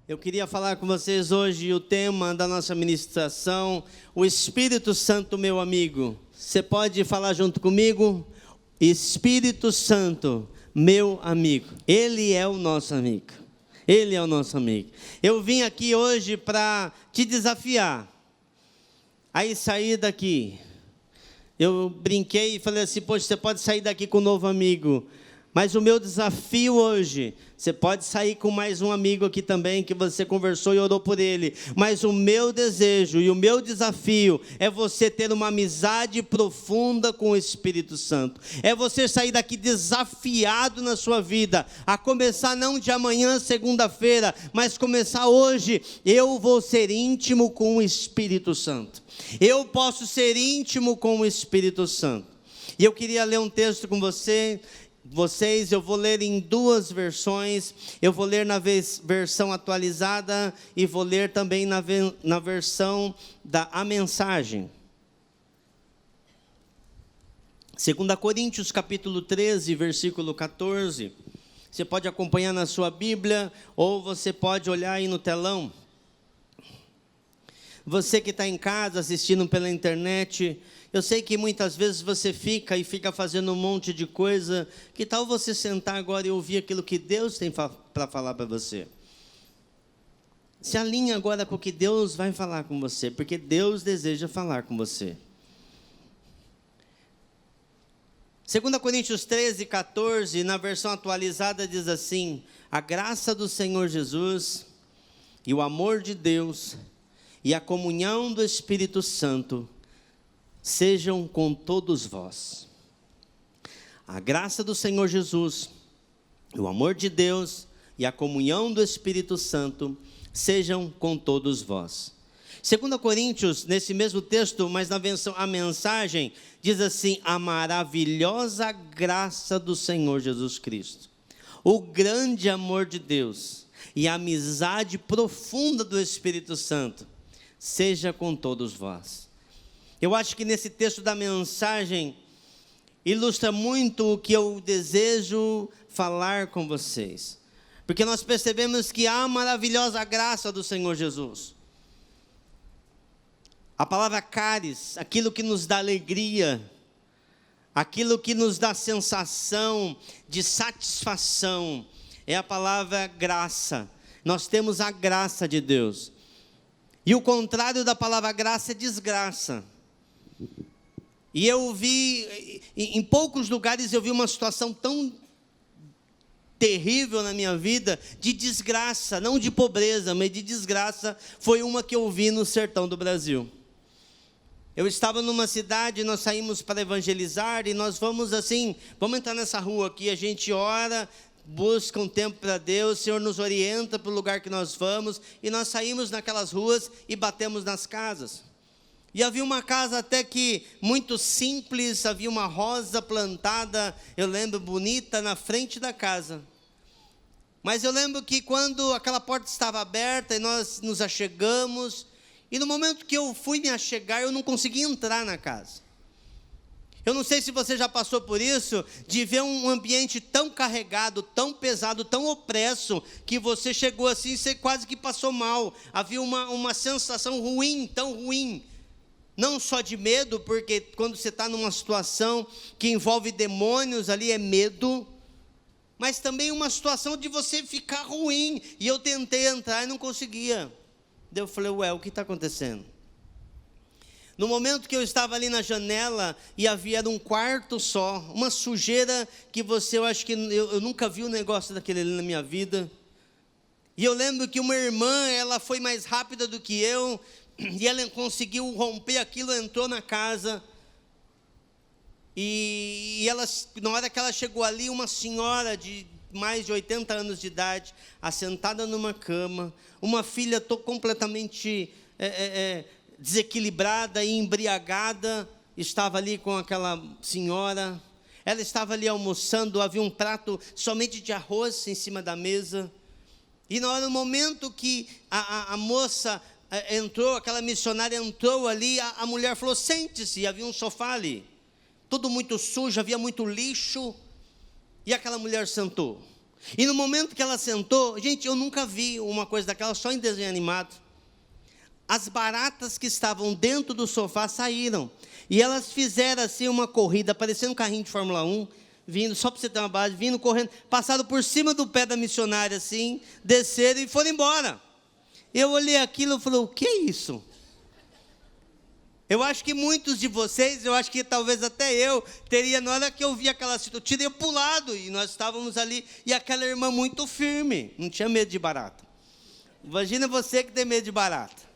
Eu queria falar com vocês hoje o tema da nossa ministração, o Espírito Santo, meu amigo. Você pode falar junto comigo? Espírito Santo, meu amigo. Ele é o nosso amigo. Ele é o nosso amigo. Eu vim aqui hoje para te desafiar. Aí sair daqui. Eu brinquei e falei assim, poxa, você pode sair daqui com um novo amigo. Mas o meu desafio hoje, você pode sair com mais um amigo aqui também, que você conversou e orou por ele. Mas o meu desejo e o meu desafio é você ter uma amizade profunda com o Espírito Santo. É você sair daqui desafiado na sua vida, a começar não de amanhã, segunda-feira, mas começar hoje. Eu vou ser íntimo com o Espírito Santo. Eu posso ser íntimo com o Espírito Santo. E eu queria ler um texto com vocês, eu vou ler em duas versões. Eu vou ler na versão atualizada e vou ler também na versão da Mensagem. 2 Coríntios capítulo 13, versículo 14. Você pode acompanhar na sua Bíblia ou você pode olhar aí no telão. Você que está em casa assistindo pela internet, eu sei que muitas vezes você fica fazendo um monte de coisa. Que tal você sentar agora e ouvir aquilo que Deus tem para falar para você? Se alinhe agora com o que Deus vai falar com você, porque Deus deseja falar com você. 2 Coríntios 13, 14, na versão atualizada diz assim: a graça do Senhor Jesus e o amor de Deus e a comunhão do Espírito Santo sejam com todos vós. A graça do Senhor Jesus, o amor de Deus e a comunhão do Espírito Santo sejam com todos vós. 2 Coríntios, nesse mesmo texto, mas na versão A Mensagem, diz assim: a maravilhosa graça do Senhor Jesus Cristo, o grande amor de Deus e a amizade profunda do Espírito Santo seja com todos vós. Eu acho que nesse texto da Mensagem ilustra muito o que eu desejo falar com vocês, porque nós percebemos que há a maravilhosa graça do Senhor Jesus. A palavra caris, aquilo que nos dá alegria, aquilo que nos dá sensação de satisfação, é a palavra graça. Nós temos a graça de Deus. E o contrário da palavra graça é desgraça. E eu vi, em poucos lugares eu vi uma situação tão terrível na minha vida, de desgraça, não de pobreza, mas de desgraça, foi uma que eu vi no sertão do Brasil. Eu estava numa cidade, nós saímos para evangelizar, e nós vamos entrar nessa rua aqui, a gente ora, busca um tempo para Deus, o Senhor nos orienta para o lugar que nós vamos, e nós saímos naquelas ruas e batemos nas casas. E havia uma casa até que muito simples, havia uma rosa plantada, eu lembro, bonita, na frente da casa. Mas eu lembro que quando aquela porta estava aberta e nós nos achegamos, e no momento que eu fui me achegar, eu não consegui entrar na casa. Eu não sei se você já passou por isso, de ver um ambiente tão carregado, tão pesado, tão opresso, que você chegou assim e você quase que passou mal. Havia uma sensação ruim, tão ruim. Não só de medo, porque quando você está numa situação que envolve demônios, ali é medo, mas também uma situação de você ficar ruim. E eu tentei entrar e não conseguia. Daí eu falei, o que está acontecendo? No momento que eu estava ali na janela e havia um quarto só, uma sujeira que eu acho que eu nunca vi um negócio daquele ali na minha vida. E eu lembro que uma irmã, ela foi mais rápida do que eu, e ela conseguiu romper aquilo, entrou na casa. E ela, na hora que ela chegou ali, uma senhora de mais de 80 anos de idade, assentada numa cama, uma filha completamente desequilibrada e embriagada, estava ali com aquela senhora. Ela estava ali almoçando, havia um prato somente de arroz em cima da mesa. E no momento que a moça entrou, aquela missionária entrou ali, a mulher falou, sente-se, havia um sofá ali, tudo muito sujo, havia muito lixo, e aquela mulher sentou. E no momento que ela sentou, gente, eu nunca vi uma coisa daquela só em desenho animado. As baratas que estavam dentro do sofá saíram. E elas fizeram assim uma corrida, parecendo um carrinho de Fórmula 1, vindo, só para você ter uma base, vindo correndo, passaram por cima do pé da missionária assim, desceram e foram embora. Eu olhei aquilo e falei, o que é isso? Eu acho que muitos de vocês, eu acho que talvez até eu, teria, na hora que eu vi aquela situação, eu teria pulado, e nós estávamos ali, e aquela irmã muito firme, não tinha medo de barata. Imagina você que tem medo de barata.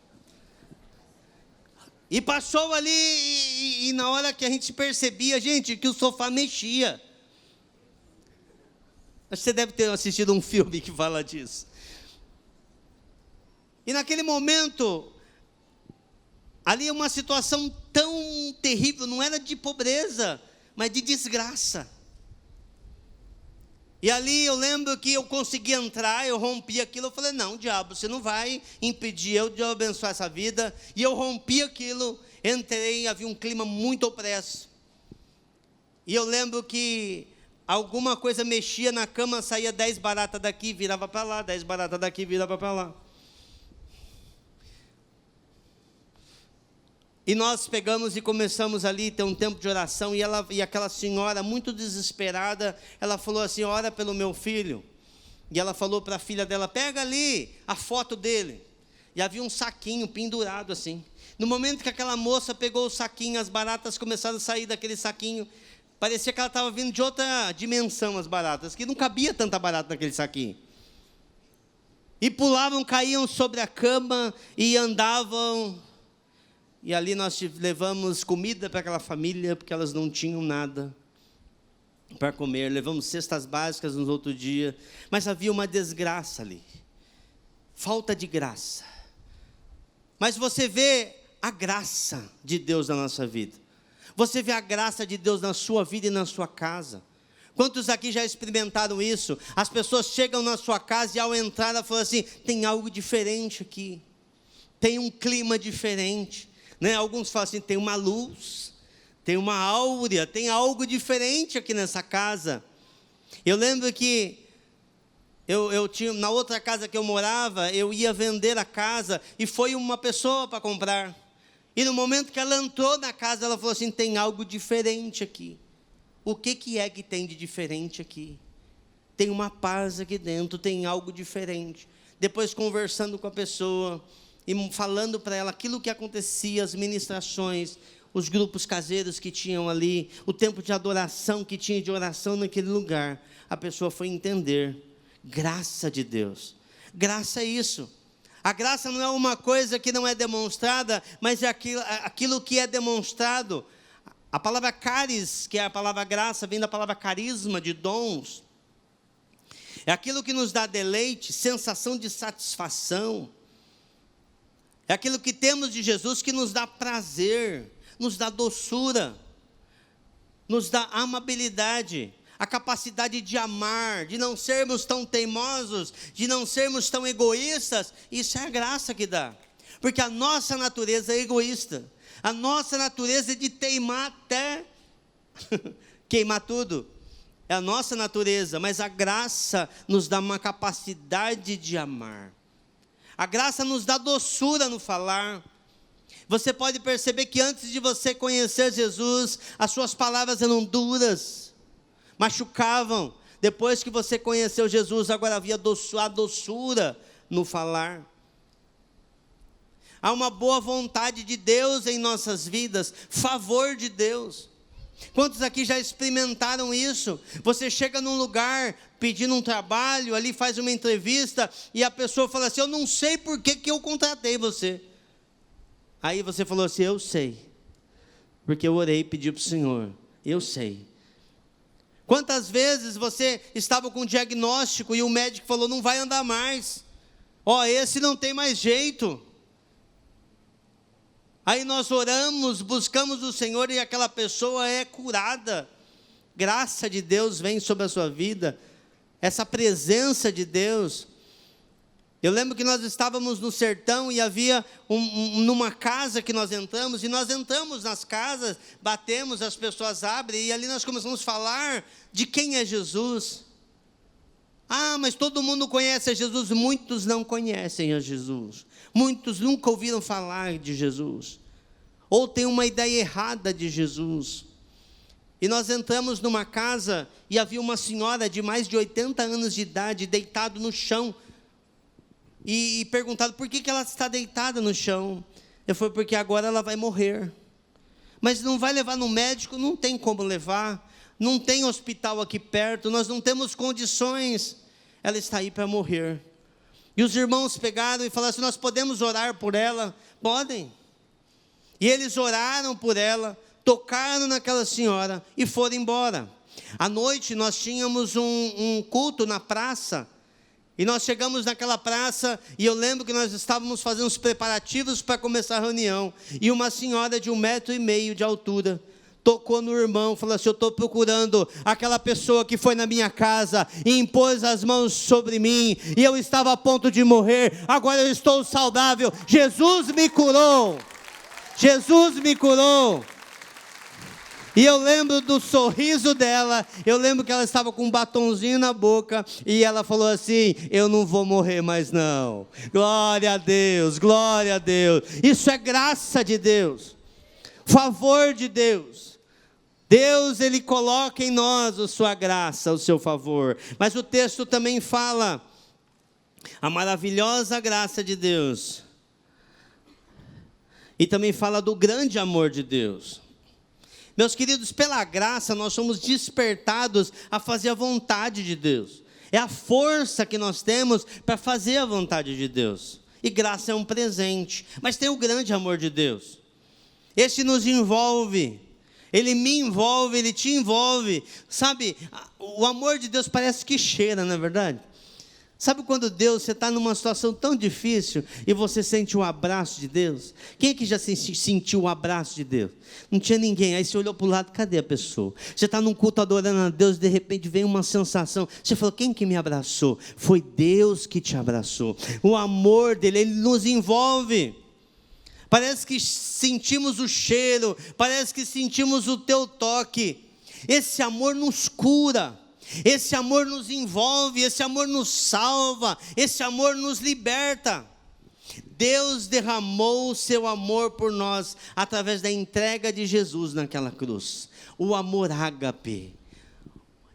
E passou ali, e na hora que a gente percebia, gente, que o sofá mexia. Acho que você deve ter assistido um filme que fala disso. E naquele momento, ali uma situação tão terrível, não era de pobreza, mas de desgraça. E ali eu lembro que eu consegui entrar, eu rompi aquilo, eu falei, não, diabo, você não vai impedir eu de abençoar essa vida. E eu rompi aquilo, entrei, havia um clima muito opresso. E eu lembro que alguma coisa mexia na cama, saía 10 baratas daqui, virava para lá, 10 baratas daqui, virava para lá. E nós pegamos e começamos ali a ter um tempo de oração, e aquela senhora, muito desesperada, ela falou assim, ora pelo meu filho. E ela falou para a filha dela, pega ali a foto dele. E havia um saquinho pendurado assim. No momento que aquela moça pegou o saquinho, as baratas começaram a sair daquele saquinho. Parecia que ela estava vindo de outra dimensão, as baratas, que não cabia tanta barata naquele saquinho. E pulavam, caíam sobre a cama e andavam. E ali nós levamos comida para aquela família, porque elas não tinham nada para comer. Levamos cestas básicas nos outros dias. Mas havia uma desgraça ali. Falta de graça. Mas você vê a graça de Deus na nossa vida. Você vê a graça de Deus na sua vida e na sua casa. Quantos aqui já experimentaram isso? As pessoas chegam na sua casa e ao entrar ela fala assim, tem algo diferente aqui. Tem um clima diferente. Né? Alguns falam assim, tem uma luz, tem uma áurea, tem algo diferente aqui nessa casa. Eu lembro que eu tinha, na outra casa que eu morava, eu ia vender a casa e foi uma pessoa para comprar. E no momento que ela entrou na casa, ela falou assim, tem algo diferente aqui. O que é que tem de diferente aqui? Tem uma paz aqui dentro, tem algo diferente. Depois conversando com a pessoa e falando para ela aquilo que acontecia, as ministrações, os grupos caseiros que tinham ali, o tempo de adoração que tinha de oração naquele lugar, a pessoa foi entender, graça de Deus. Graça é isso. A graça não é uma coisa que não é demonstrada, mas é aquilo que é demonstrado. A palavra caris, que é a palavra graça, vem da palavra carisma, de dons. É aquilo que nos dá deleite, sensação de satisfação. É aquilo que temos de Jesus que nos dá prazer, nos dá doçura, nos dá amabilidade, a capacidade de amar, de não sermos tão teimosos, de não sermos tão egoístas. Isso é a graça que dá, porque a nossa natureza é egoísta, a nossa natureza é de teimar até queimar tudo, é a nossa natureza, mas a graça nos dá uma capacidade de amar. A graça nos dá doçura no falar. Você pode perceber que antes de você conhecer Jesus, as suas palavras eram duras, machucavam. Depois que você conheceu Jesus, agora havia a doçura no falar. Há uma boa vontade de Deus em nossas vidas, favor de Deus. Quantos aqui já experimentaram isso? Você chega num lugar pedindo um trabalho, ali faz uma entrevista e a pessoa fala assim, eu não sei por que eu contratei você. Aí você falou assim, eu sei, porque eu orei e pedi para o Senhor, eu sei. Quantas vezes você estava com um diagnóstico e o médico falou, não vai andar mais, esse não tem mais jeito. Aí nós oramos, buscamos o Senhor e aquela pessoa é curada. Graça de Deus vem sobre a sua vida, essa presença de Deus. Eu lembro que nós estávamos no sertão e havia numa casa que nós entramos, e nós entramos nas casas, batemos, as pessoas abrem, e ali nós começamos a falar de quem é Jesus. Ah, mas todo mundo conhece a Jesus. Muitos não conhecem a Jesus. Muitos nunca ouviram falar de Jesus. Ou têm uma ideia errada de Jesus. E nós entramos numa casa e havia uma senhora de mais de 80 anos de idade deitada no chão. E perguntado por que ela está deitada no chão. Eu falei, porque agora ela vai morrer. Mas não vai levar no médico? Não tem como levar. Não tem hospital aqui perto, nós não temos condições. Ela está aí para morrer. E os irmãos pegaram e falaram assim, nós podemos orar por ela? Podem. E eles oraram por ela, tocaram naquela senhora e foram embora. À noite nós tínhamos um culto na praça. E nós chegamos naquela praça e eu lembro que nós estávamos fazendo os preparativos para começar a reunião. E uma senhora de 1,5 metro de altura tocou no irmão, falou assim, eu estou procurando aquela pessoa que foi na minha casa e impôs as mãos sobre mim, e eu estava a ponto de morrer, agora eu estou saudável, Jesus me curou, Jesus me curou. E eu lembro do sorriso dela, eu lembro que ela estava com um batonzinho na boca, e ela falou assim, eu não vou morrer mais não, glória a Deus, glória a Deus. Isso é graça de Deus, favor de Deus. Deus, Ele coloca em nós a sua graça, o seu favor. Mas o texto também fala, a maravilhosa graça de Deus. E também fala do grande amor de Deus. Meus queridos, pela graça nós somos despertados a fazer a vontade de Deus. É a força que nós temos para fazer a vontade de Deus. E graça é um presente. Mas tem o grande amor de Deus. Esse nos envolve. Ele me envolve, Ele te envolve. Sabe, o amor de Deus parece que cheira, não é verdade? Sabe quando Deus, você está numa situação tão difícil e você sente o abraço de Deus? Quem é que já sentiu o abraço de Deus? Não tinha ninguém, aí você olhou para o lado, cadê a pessoa? Você está num culto adorando a Deus, de repente vem uma sensação, você falou, quem que me abraçou? Foi Deus que te abraçou. O amor dEle, Ele nos envolve. Parece que sentimos o cheiro, parece que sentimos o teu toque. Esse amor nos cura, esse amor nos envolve, esse amor nos salva, esse amor nos liberta. Deus derramou o seu amor por nós, através da entrega de Jesus naquela cruz. O amor ágape.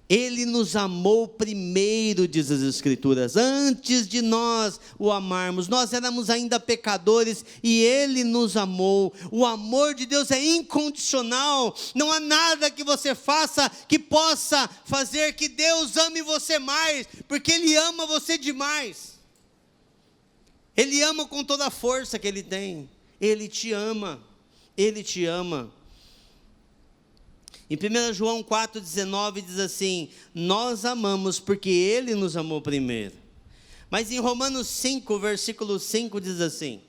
Ele nos amou primeiro, diz as Escrituras, antes de nós o amarmos. Nós éramos ainda pecadores e Ele nos amou. O amor de Deus é incondicional. Não há nada que você faça que possa fazer que Deus ame você mais, porque Ele ama você demais. Ele ama com toda a força que Ele tem. Ele te ama. Ele te ama. Em 1 João 4,19 diz assim, nós amamos porque Ele nos amou primeiro. Mas em Romanos 5, versículo 5 diz assim,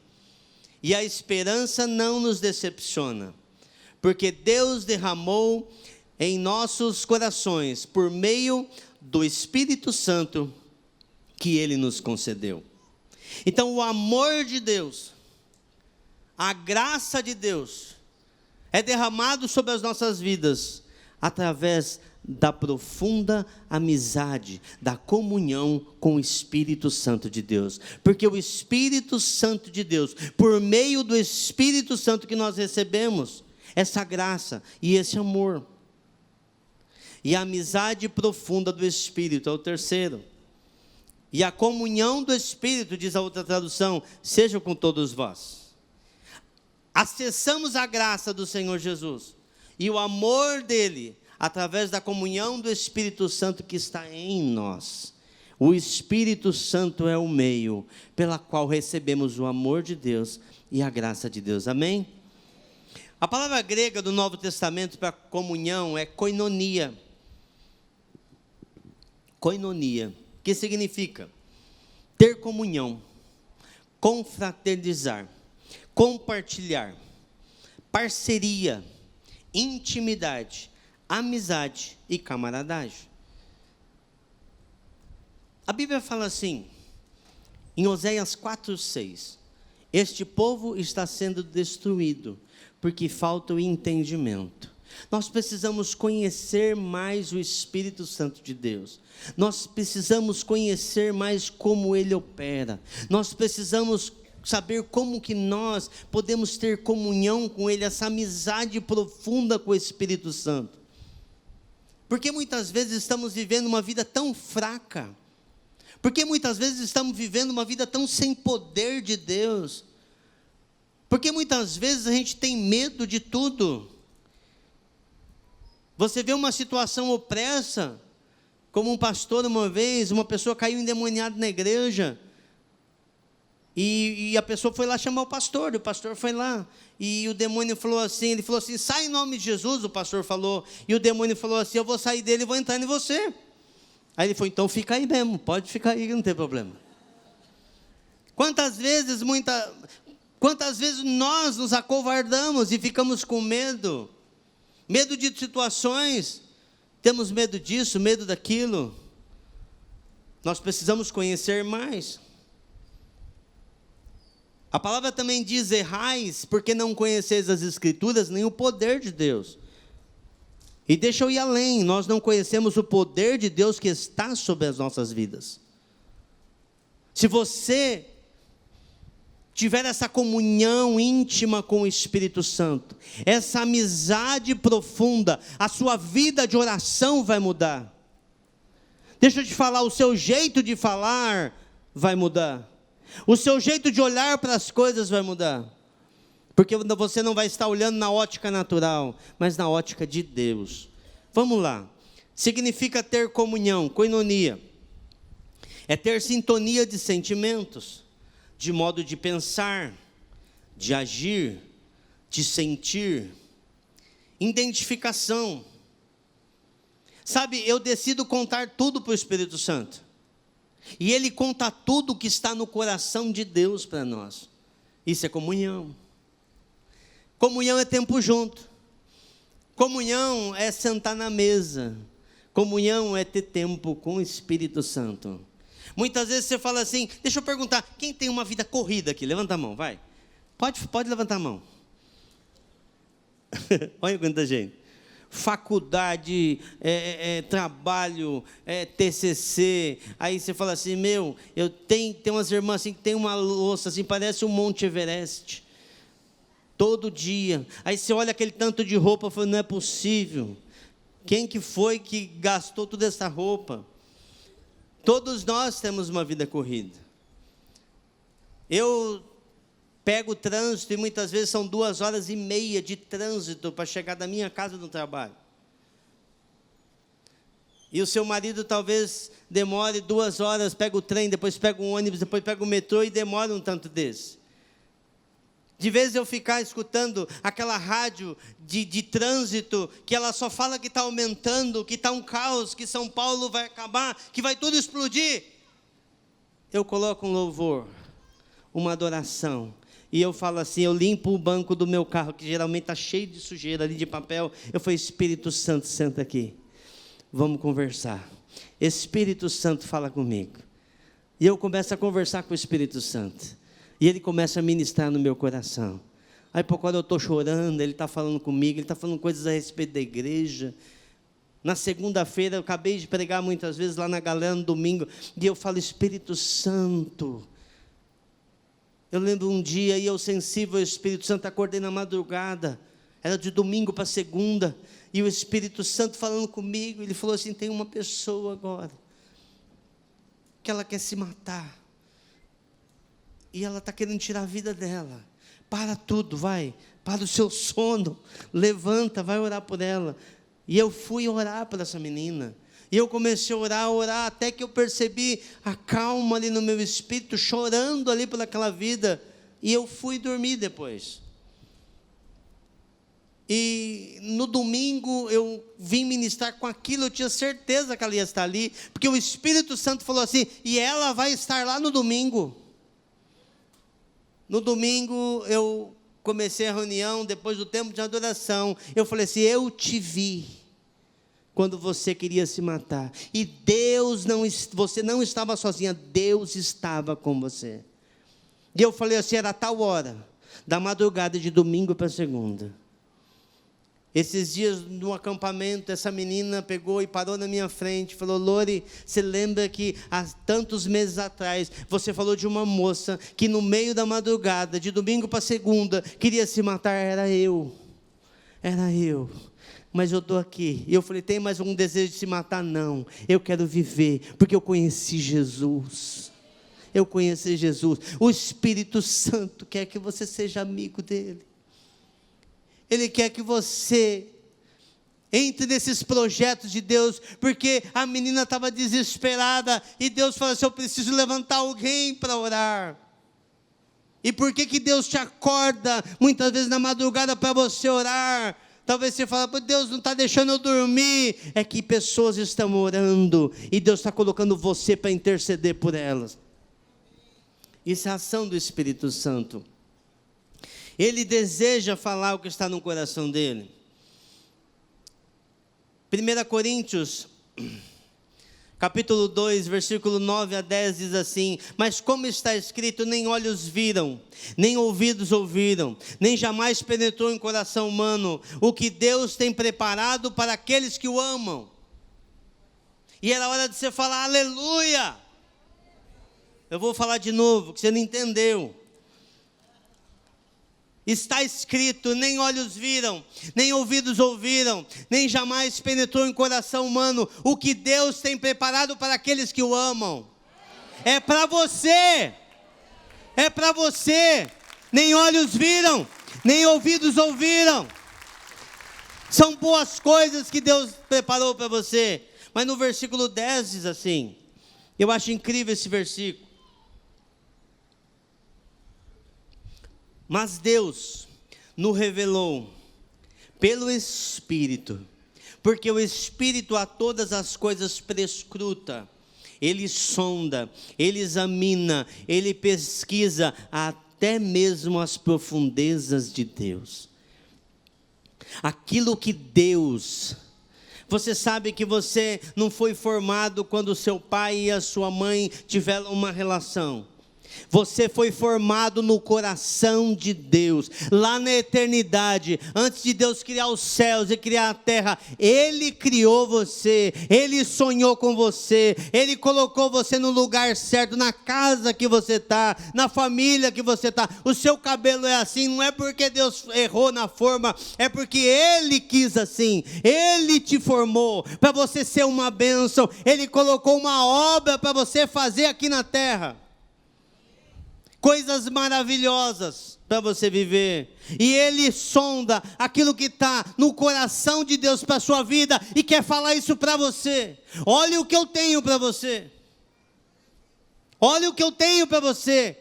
e a esperança não nos decepciona, porque Deus derramou em nossos corações, por meio do Espírito Santo, que Ele nos concedeu. Então o amor de Deus, a graça de Deus, é derramado sobre as nossas vidas, através da profunda amizade, da comunhão com o Espírito Santo de Deus. Porque o Espírito Santo de Deus, por meio do Espírito Santo que nós recebemos, essa graça e esse amor. E a amizade profunda do Espírito, é o terceiro. E a comunhão do Espírito, diz a outra tradução, seja com todos vós. Acessamos a graça do Senhor Jesus e o amor dEle, através da comunhão do Espírito Santo que está em nós. O Espírito Santo é o meio pela qual recebemos o amor de Deus e a graça de Deus, amém? A palavra grega do Novo Testamento para comunhão é koinonia. Koinonia, que significa ter comunhão, confraternizar, compartilhar, parceria, intimidade, amizade e camaradagem. A Bíblia fala assim, em Oséias 4:6, este povo está sendo destruído, porque falta o entendimento. Nós precisamos conhecer mais o Espírito Santo de Deus. Nós precisamos conhecer mais como Ele opera. Nós precisamos saber como que nós podemos ter comunhão com Ele, essa amizade profunda com o Espírito Santo. Porque muitas vezes estamos vivendo uma vida tão fraca. Porque muitas vezes estamos vivendo uma vida tão sem poder de Deus. Porque muitas vezes a gente tem medo de tudo. Você vê uma situação opressa, como um pastor uma vez, uma pessoa caiu endemoniada na igreja, e a pessoa foi lá chamar o pastor foi lá, e o demônio falou assim, sai em nome de Jesus, o pastor falou, e o demônio falou assim, eu vou sair dele e vou entrar em você. Aí ele falou, então fica aí mesmo, pode ficar aí, não tem problema. Quantas vezes nós nos acovardamos e ficamos com medo de situações, temos medo disso, medo daquilo. Nós precisamos conhecer mais. A palavra também diz, errais, porque não conheceis as Escrituras, nem o poder de Deus. E deixa eu ir além, nós não conhecemos o poder de Deus que está sobre as nossas vidas. Se você tiver essa comunhão íntima com o Espírito Santo, essa amizade profunda, a sua vida de oração vai mudar. Deixa eu te falar, o seu jeito de falar vai mudar. O seu jeito de olhar para as coisas vai mudar. Porque você não vai estar olhando na ótica natural, mas na ótica de Deus. Vamos lá. Significa ter comunhão, koinonia. É ter sintonia de sentimentos, de modo de pensar, de agir, de sentir, identificação. Sabe, eu decido contar tudo para o Espírito Santo, e Ele conta tudo que está no coração de Deus para nós. Isso é comunhão. Comunhão é tempo junto. Comunhão é sentar na mesa. Comunhão é ter tempo com o Espírito Santo. Muitas vezes você fala assim, deixa eu perguntar, quem tem uma vida corrida aqui? Levanta a mão, vai. Pode levantar a mão. Olha quanta gente. Faculdade, trabalho, TCC. Aí você fala assim, eu tenho umas irmãs assim, que tem uma louça assim, parece um Monte Everest. Todo dia. Aí você olha aquele tanto de roupa e fala, não é possível. Quem que foi que gastou toda essa roupa? Todos nós temos uma vida corrida. Eu pego o trânsito e muitas vezes são 2h30 de trânsito para chegar da minha casa no trabalho. E o seu marido talvez demore 2 horas, pega o trem, depois pega um ônibus, depois pega o metrô e demora um tanto desse. De vez eu ficar escutando aquela rádio de trânsito, que ela só fala que está aumentando, que está um caos, que São Paulo vai acabar, que vai tudo explodir. Eu coloco um louvor, uma adoração, e eu falo assim, eu limpo o banco do meu carro, que geralmente está cheio de sujeira ali de papel. Eu falo, Espírito Santo, senta aqui, vamos conversar. Espírito Santo, fala comigo. E eu começo a conversar com o Espírito Santo. E Ele começa a ministrar no meu coração. Aí, por quando eu estou chorando, Ele está falando comigo, Ele está falando coisas a respeito da igreja. Na segunda-feira, eu acabei de pregar muitas vezes lá na galera, no domingo, e eu falo, Espírito Santo. Eu lembro um dia, e eu sensível ao Espírito Santo, acordei na madrugada, era de domingo para segunda, e o Espírito Santo falando comigo, Ele falou assim, tem uma pessoa agora, que ela quer se matar. E ela está querendo tirar a vida dela. Para tudo, vai. Para o seu sono. Levanta, vai orar por ela. E eu fui orar por essa menina. E eu comecei a orar, até que eu percebi a calma ali no meu espírito, chorando ali por aquela vida. E eu fui dormir depois. E no domingo eu vim ministrar com aquilo, eu tinha certeza que ela ia estar ali, porque o Espírito Santo falou assim, e ela vai estar lá no domingo. No domingo eu comecei a reunião, depois do tempo de adoração, eu falei assim, eu te vi quando você queria se matar, e você não estava sozinha, Deus estava com você. E eu falei assim, era tal hora, da madrugada de domingo para segunda. Esses dias, no acampamento, essa menina pegou e parou na minha frente, falou: Lori, você lembra que há tantos meses atrás, você falou de uma moça que no meio da madrugada, de domingo para segunda, queria se matar? Era eu, mas eu estou aqui. E eu falei: tem mais algum desejo de se matar? Não, eu quero viver, porque eu conheci Jesus. O Espírito Santo quer que você seja amigo dele. Ele quer que você entre nesses projetos de Deus, porque a menina estava desesperada, e Deus falou assim: eu preciso levantar alguém para orar. E por que Deus te acorda muitas vezes na madrugada para você orar? Talvez você fale: Deus não está deixando eu dormir. É que pessoas estão orando, e Deus está colocando você para interceder por elas. Isso é a ação do Espírito Santo. Ele deseja falar o que está no coração dele. 1 Coríntios, capítulo 2, versículo 9 a 10 diz assim: mas como está escrito, nem olhos viram, nem ouvidos ouviram, nem jamais penetrou em coração humano o que Deus tem preparado para aqueles que o amam. E era hora de você falar aleluia. Eu vou falar de novo, que você não entendeu. Está escrito: nem olhos viram, nem ouvidos ouviram, nem jamais penetrou em coração humano o que Deus tem preparado para aqueles que o amam. É para você, nem olhos viram, nem ouvidos ouviram. São boas coisas que Deus preparou para você. Mas no versículo 10 diz assim, eu acho incrível esse versículo: mas Deus nos revelou pelo Espírito, porque o Espírito a todas as coisas prescruta, Ele sonda, Ele examina, Ele pesquisa até mesmo as profundezas de Deus. Aquilo que Deus... Você sabe que você não foi formado quando seu pai e a sua mãe tiveram uma relação. Você foi formado no coração de Deus, lá na eternidade, antes de Deus criar os céus e criar a terra. Ele criou você, Ele sonhou com você, Ele colocou você no lugar certo, na casa que você está, na família que você está. O seu cabelo é assim, não é porque Deus errou na forma, é porque Ele quis assim. Ele te formou para você ser uma bênção, Ele colocou uma obra para você fazer aqui na terra. Coisas maravilhosas para você viver. E Ele sonda aquilo que está no coração de Deus para a sua vida e quer falar isso para você. Olha o que eu tenho para você. Olha o que eu tenho para você.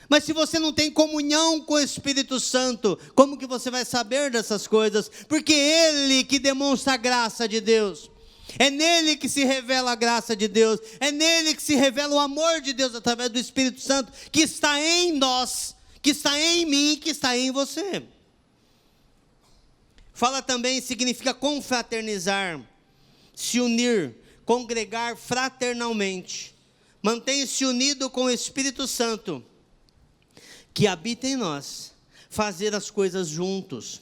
Mas se você não tem comunhão com o Espírito Santo, como que você vai saber dessas coisas? Porque Ele que demonstra a graça de Deus. É nele que se revela a graça de Deus, é nele que se revela o amor de Deus através do Espírito Santo, que está em nós, que está em mim, que está em você. Fala também, significa confraternizar, se unir, congregar fraternalmente. Mantenha-se unido com o Espírito Santo, que habita em nós, fazer as coisas juntos.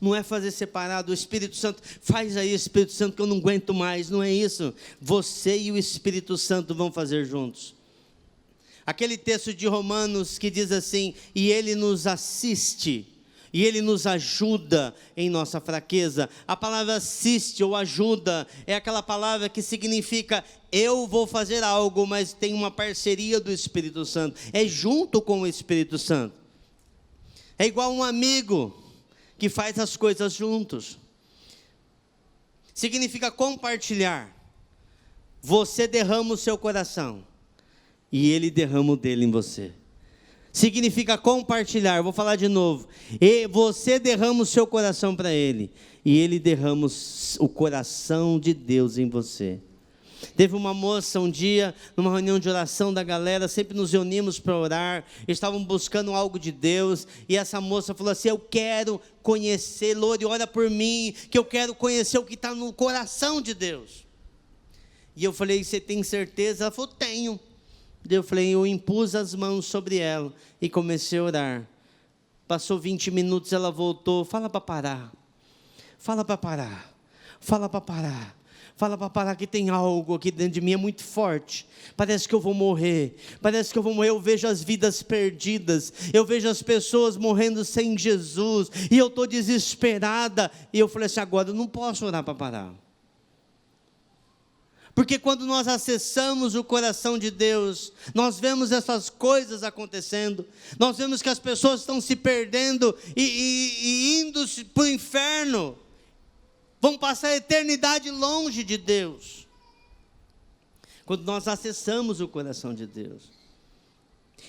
Não é fazer separado. O Espírito Santo, faz aí, Espírito Santo, que eu não aguento mais. Não é isso. Você e o Espírito Santo vão fazer juntos. Aquele texto de Romanos que diz assim: e Ele nos assiste, e Ele nos ajuda em nossa fraqueza. A palavra assiste ou ajuda é aquela palavra que significa: eu vou fazer algo, mas tem uma parceria do Espírito Santo. É junto com o Espírito Santo. É igual um amigo que faz as coisas juntos. Significa compartilhar. Você derrama o seu coração e Ele derrama o dele em você. Significa compartilhar. Vou falar de novo. E você derrama o seu coração para Ele e Ele derrama o coração de Deus em você. Teve uma moça um dia, numa reunião de oração da galera, sempre nos reunimos para orar, estavam buscando algo de Deus, e essa moça falou assim: eu quero conhecer, Lori, ora por mim, que eu quero conhecer o que está no coração de Deus. E eu falei: você tem certeza? Ela falou: tenho. Eu falei, eu impus as mãos sobre ela, e comecei a orar. Passou 20 minutos, ela voltou: fala para parar. Fala para parar. Fala para parar. Fala para parar que tem algo aqui dentro de mim, é muito forte. Parece que eu vou morrer. Parece que eu vou morrer. Eu vejo as vidas perdidas. Eu vejo as pessoas morrendo sem Jesus. E eu estou desesperada. E eu falei assim, agora eu não posso orar para parar. Porque quando nós acessamos o coração de Deus, nós vemos essas coisas acontecendo. Nós vemos que as pessoas estão se perdendo e indo para o inferno. Vão passar a eternidade longe de Deus. Quando nós acessamos o coração de Deus,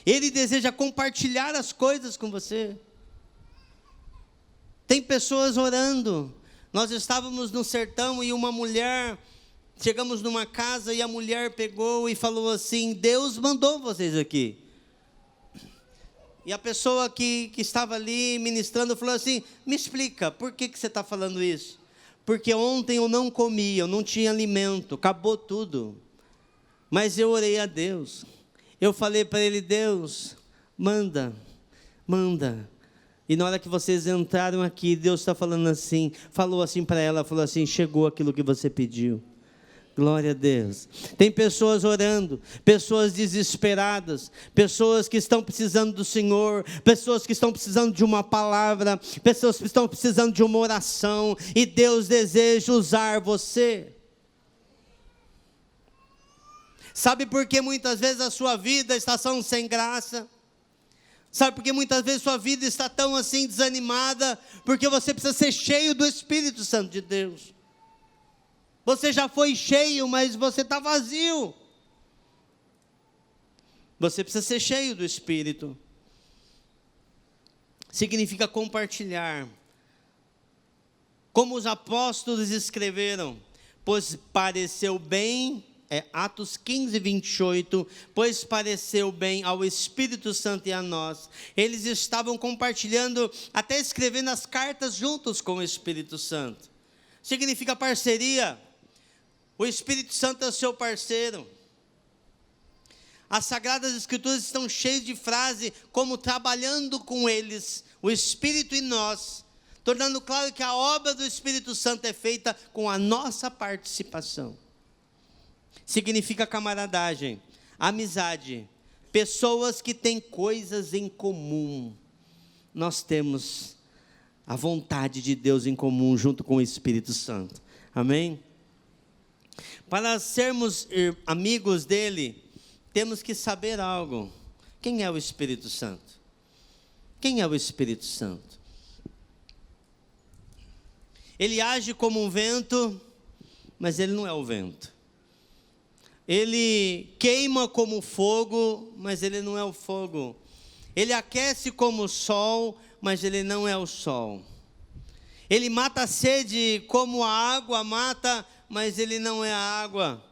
Ele deseja compartilhar as coisas com você. Tem pessoas orando. Nós estávamos no sertão e uma mulher, chegamos numa casa e a mulher pegou e falou assim, Deus mandou vocês aqui. E a pessoa que estava ali ministrando falou assim, me explica, por que você está falando isso? Porque ontem eu não comi, eu não tinha alimento, acabou tudo. Mas eu orei a Deus. Eu falei para Ele, Deus, manda. E na hora que vocês entraram aqui, Deus está falando assim, falou assim para ela, falou assim, chegou aquilo que você pediu. Glória a Deus. Tem pessoas orando, pessoas desesperadas, pessoas que estão precisando do Senhor, pessoas que estão precisando de uma palavra, pessoas que estão precisando de uma oração, e Deus deseja usar você. Sabe por que muitas vezes a sua vida está tão sem graça? Sabe por que muitas vezes a sua vida está tão assim desanimada? Porque você precisa ser cheio do Espírito Santo de Deus. Você já foi cheio, mas você está vazio. Você precisa ser cheio do Espírito. Significa compartilhar. Como os apóstolos escreveram, pois pareceu bem, Atos 15, 28, pois pareceu bem ao Espírito Santo e a nós. Eles estavam compartilhando, até escrevendo as cartas juntos com o Espírito Santo. Significa parceria. O Espírito Santo é o seu parceiro. As Sagradas Escrituras estão cheias de frases como trabalhando com eles, o Espírito e nós, tornando claro que a obra do Espírito Santo é feita com a nossa participação. Significa camaradagem, amizade, pessoas que têm coisas em comum. Nós temos a vontade de Deus em comum junto com o Espírito Santo. Amém? Para sermos amigos dele, temos que saber algo. Quem é o Espírito Santo? Quem é o Espírito Santo? Ele age como um vento, mas ele não é o vento. Ele queima como fogo, mas ele não é o fogo. Ele aquece como o sol, mas ele não é o sol. Ele mata a sede como a água mata, mas ele não é a água.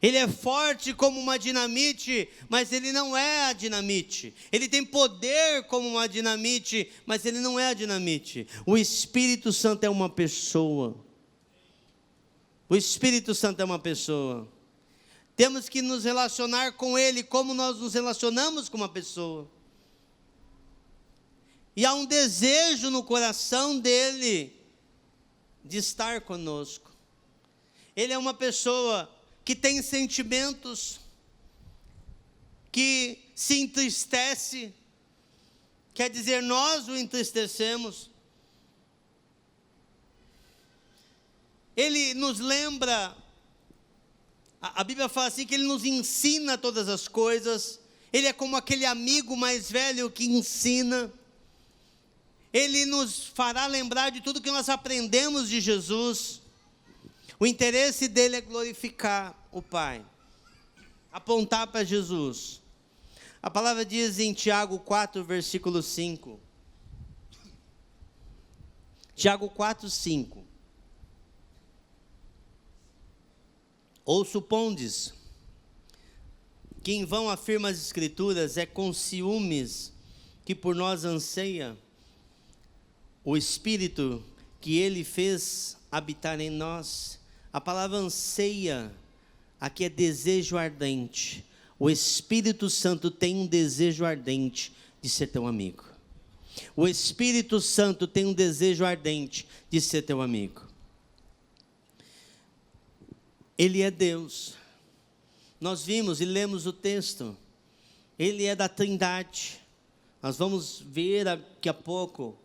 Ele é forte como uma dinamite, mas ele não é a dinamite. Ele tem poder como uma dinamite, mas ele não é a dinamite. O Espírito Santo é uma pessoa. O Espírito Santo é uma pessoa. Temos que nos relacionar com ele como nós nos relacionamos com uma pessoa. E há um desejo no coração dele de estar conosco. Ele é uma pessoa que tem sentimentos, que se entristece, quer dizer, nós o entristecemos. Ele nos lembra, a Bíblia fala assim, que ele nos ensina todas as coisas. Ele é como aquele amigo mais velho que ensina. Ele nos fará lembrar de tudo que nós aprendemos de Jesus. O interesse dele é glorificar o Pai, apontar para Jesus. A palavra diz em Tiago 4, versículo 5. Tiago 4, 5. Ou supondes que em vão afirma as Escrituras, é com ciúmes que por nós anseia o Espírito que ele fez habitar em nós. A palavra anseia aqui é desejo ardente. O Espírito Santo tem um desejo ardente de ser teu amigo. O Espírito Santo tem um desejo ardente de ser teu amigo. Ele é Deus. Nós vimos e lemos o texto. Ele é da Trindade. Nós vamos ver daqui a pouco.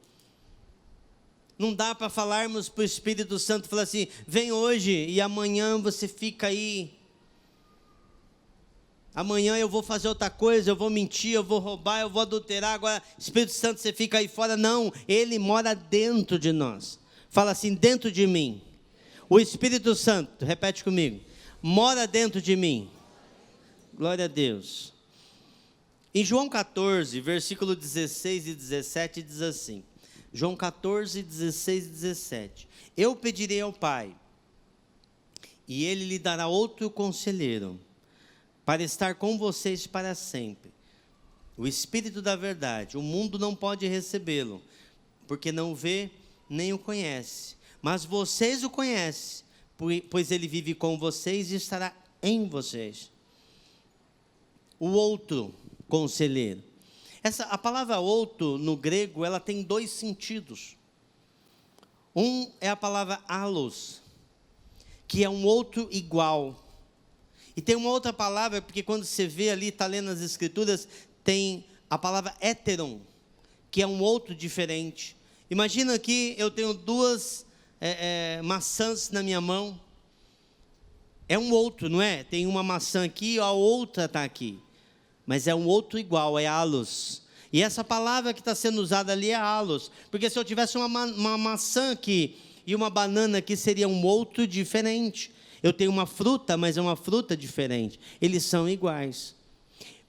Não dá para falarmos para o Espírito Santo, falar assim, vem hoje e amanhã você fica aí. Amanhã eu vou fazer outra coisa, eu vou mentir, eu vou roubar, eu vou adulterar, agora Espírito Santo você fica aí fora. Não, Ele mora dentro de nós. Fala assim, dentro de mim. O Espírito Santo, repete comigo, mora dentro de mim. Glória a Deus. Em João 14, versículo 16 e 17 diz assim, João 14, 16 e 17. Eu pedirei ao Pai, e Ele lhe dará outro conselheiro, para estar com vocês para sempre. O Espírito da verdade, o mundo não pode recebê-lo, porque não o vê, nem o conhece. Mas vocês o conhecem, pois Ele vive com vocês e estará em vocês. O outro conselheiro. A palavra outro, no grego, ela tem dois sentidos. Um é a palavra allos, que é um outro igual. E tem uma outra palavra, porque quando você vê ali, está lendo as Escrituras, tem a palavra héteron, que é um outro diferente. Imagina que eu tenho duas maçãs na minha mão. É um outro, não é? Tem uma maçã aqui, a outra está aqui. Mas é um outro igual, é allos. E essa palavra que está sendo usada ali é allos. Porque se eu tivesse uma maçã aqui e uma banana aqui, seria um outro diferente. Eu tenho uma fruta, mas é uma fruta diferente. Eles são iguais.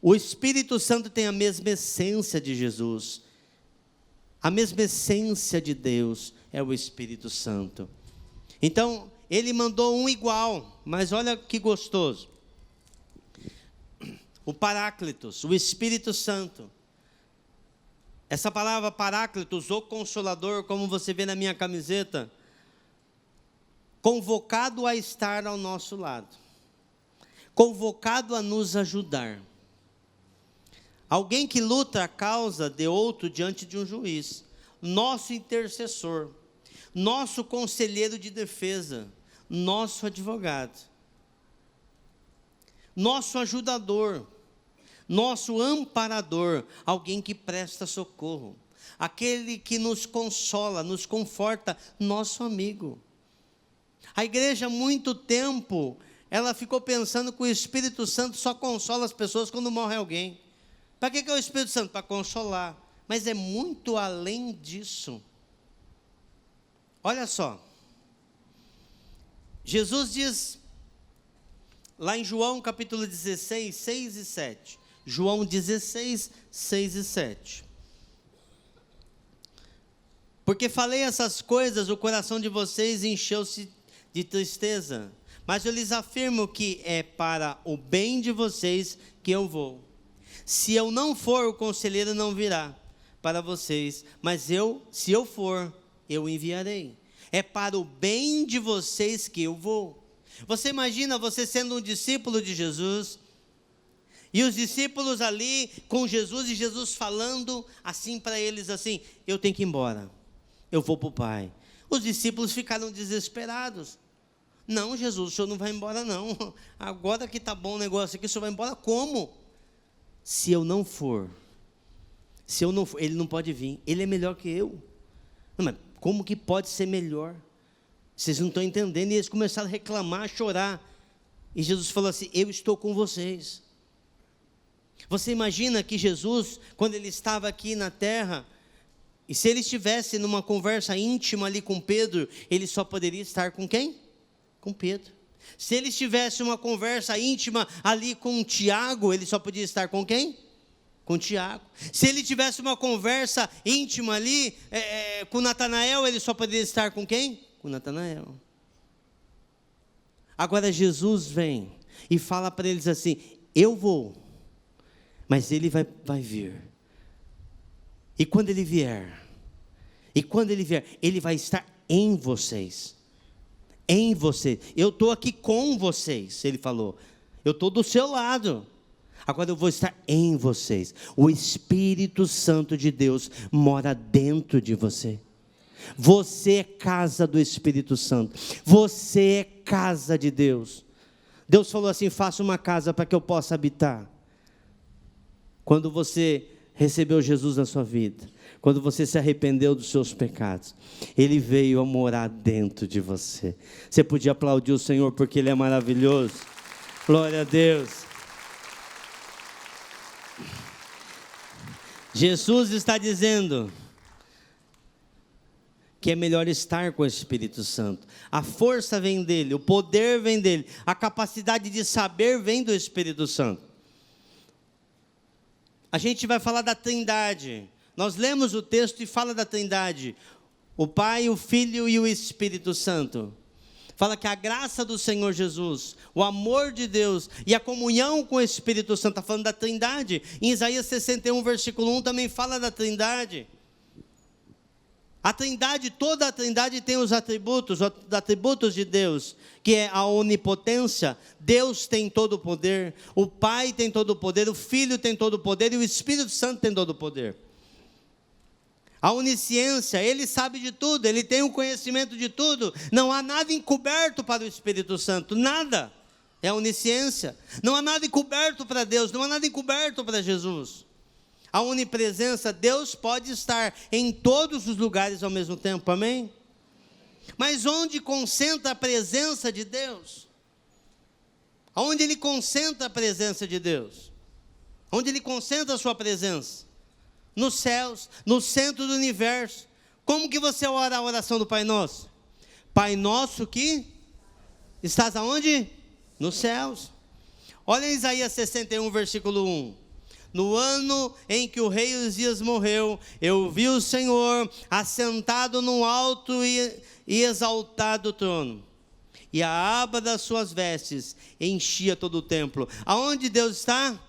O Espírito Santo tem a mesma essência de Jesus. A mesma essência de Deus é o Espírito Santo. Então, Ele mandou um igual, mas olha que gostoso. O Paráclitos, o Espírito Santo. Essa palavra Paráclitos, ou Consolador, como você vê na minha camiseta, convocado a estar ao nosso lado, convocado a nos ajudar. Alguém que luta a causa de outro diante de um juiz, nosso intercessor, nosso conselheiro de defesa, nosso advogado, nosso ajudador, nosso amparador, alguém que presta socorro, aquele que nos consola, nos conforta, nosso amigo. A igreja, há muito tempo, ela ficou pensando que o Espírito Santo só consola as pessoas quando morre alguém. Para que é o Espírito Santo? Para consolar. Mas é muito além disso. Olha só. Jesus diz, lá em João capítulo 16, 6 e 7. João 16, 6 e 7. Porque falei essas coisas, o coração de vocês encheu-se de tristeza. Mas eu lhes afirmo que é para o bem de vocês que eu vou. Se eu não for, o conselheiro não virá para vocês. Mas se eu for, eu enviarei. É para o bem de vocês que eu vou. Você imagina você sendo um discípulo de Jesus, e os discípulos ali com Jesus, e Jesus falando assim para eles assim, eu tenho que ir embora, eu vou para o Pai. Os discípulos ficaram desesperados. Não, Jesus, o senhor não vai embora não. Agora que está bom o negócio aqui, o senhor vai embora como? Se eu não for, ele não pode vir, ele é melhor que eu. Não, mas como que pode ser melhor? Vocês não estão entendendo. E eles começaram a reclamar, a chorar. E Jesus falou assim, eu estou com vocês. Você imagina que Jesus, quando ele estava aqui na terra, e se ele estivesse numa conversa íntima ali com Pedro, ele só poderia estar com quem? Com Pedro. Se ele estivesse uma conversa íntima ali com Tiago, ele só podia estar com quem? Com Tiago. Se ele tivesse uma conversa íntima ali com Natanael, ele só poderia estar com quem? Com Natanael. Agora Jesus vem e fala para eles assim, eu vou, mas ele vai vir. E quando ele vier, ele vai estar em vocês. Em vocês. Eu estou aqui com vocês, ele falou. Eu estou do seu lado. Agora eu vou estar em vocês. O Espírito Santo de Deus mora dentro de você. Você é casa do Espírito Santo. Você é casa de Deus. Deus falou assim: faça uma casa para que eu possa habitar. Quando você recebeu Jesus na sua vida, quando você se arrependeu dos seus pecados, Ele veio a morar dentro de você. Você podia aplaudir o Senhor porque Ele é maravilhoso. Glória a Deus. Jesus está dizendo que é melhor estar com o Espírito Santo. A força vem dele, o poder vem dele, a capacidade de saber vem do Espírito Santo. A gente vai falar da Trindade. Nós lemos o texto e fala da Trindade: o Pai, o Filho e o Espírito Santo. Fala que a graça do Senhor Jesus, o amor de Deus e a comunhão com o Espírito Santo, está falando da Trindade. Em Isaías 61, versículo 1, também fala da Trindade. A Trindade, toda a Trindade tem os atributos de Deus, que é a onipotência. Deus tem todo o poder, o Pai tem todo o poder, o Filho tem todo o poder e o Espírito Santo tem todo o poder. A onisciência, Ele sabe de tudo, Ele tem o conhecimento de tudo. Não há nada encoberto para o Espírito Santo, nada. É a onisciência. Não há nada encoberto para Deus, não há nada encoberto para Jesus. A onipresença, Deus pode estar em todos os lugares ao mesmo tempo, amém? Mas onde concentra a presença de Deus? Aonde Ele concentra a presença de Deus? Onde Ele concentra a sua presença? Nos céus, no centro do universo. Como que você ora a oração do Pai Nosso? Pai Nosso que estás aonde? Nos céus. Olha em Isaías 61, versículo 1. No ano em que o rei Uzias morreu, eu vi o Senhor assentado num alto e exaltado trono, e a aba das suas vestes enchia todo o templo. Aonde Deus está?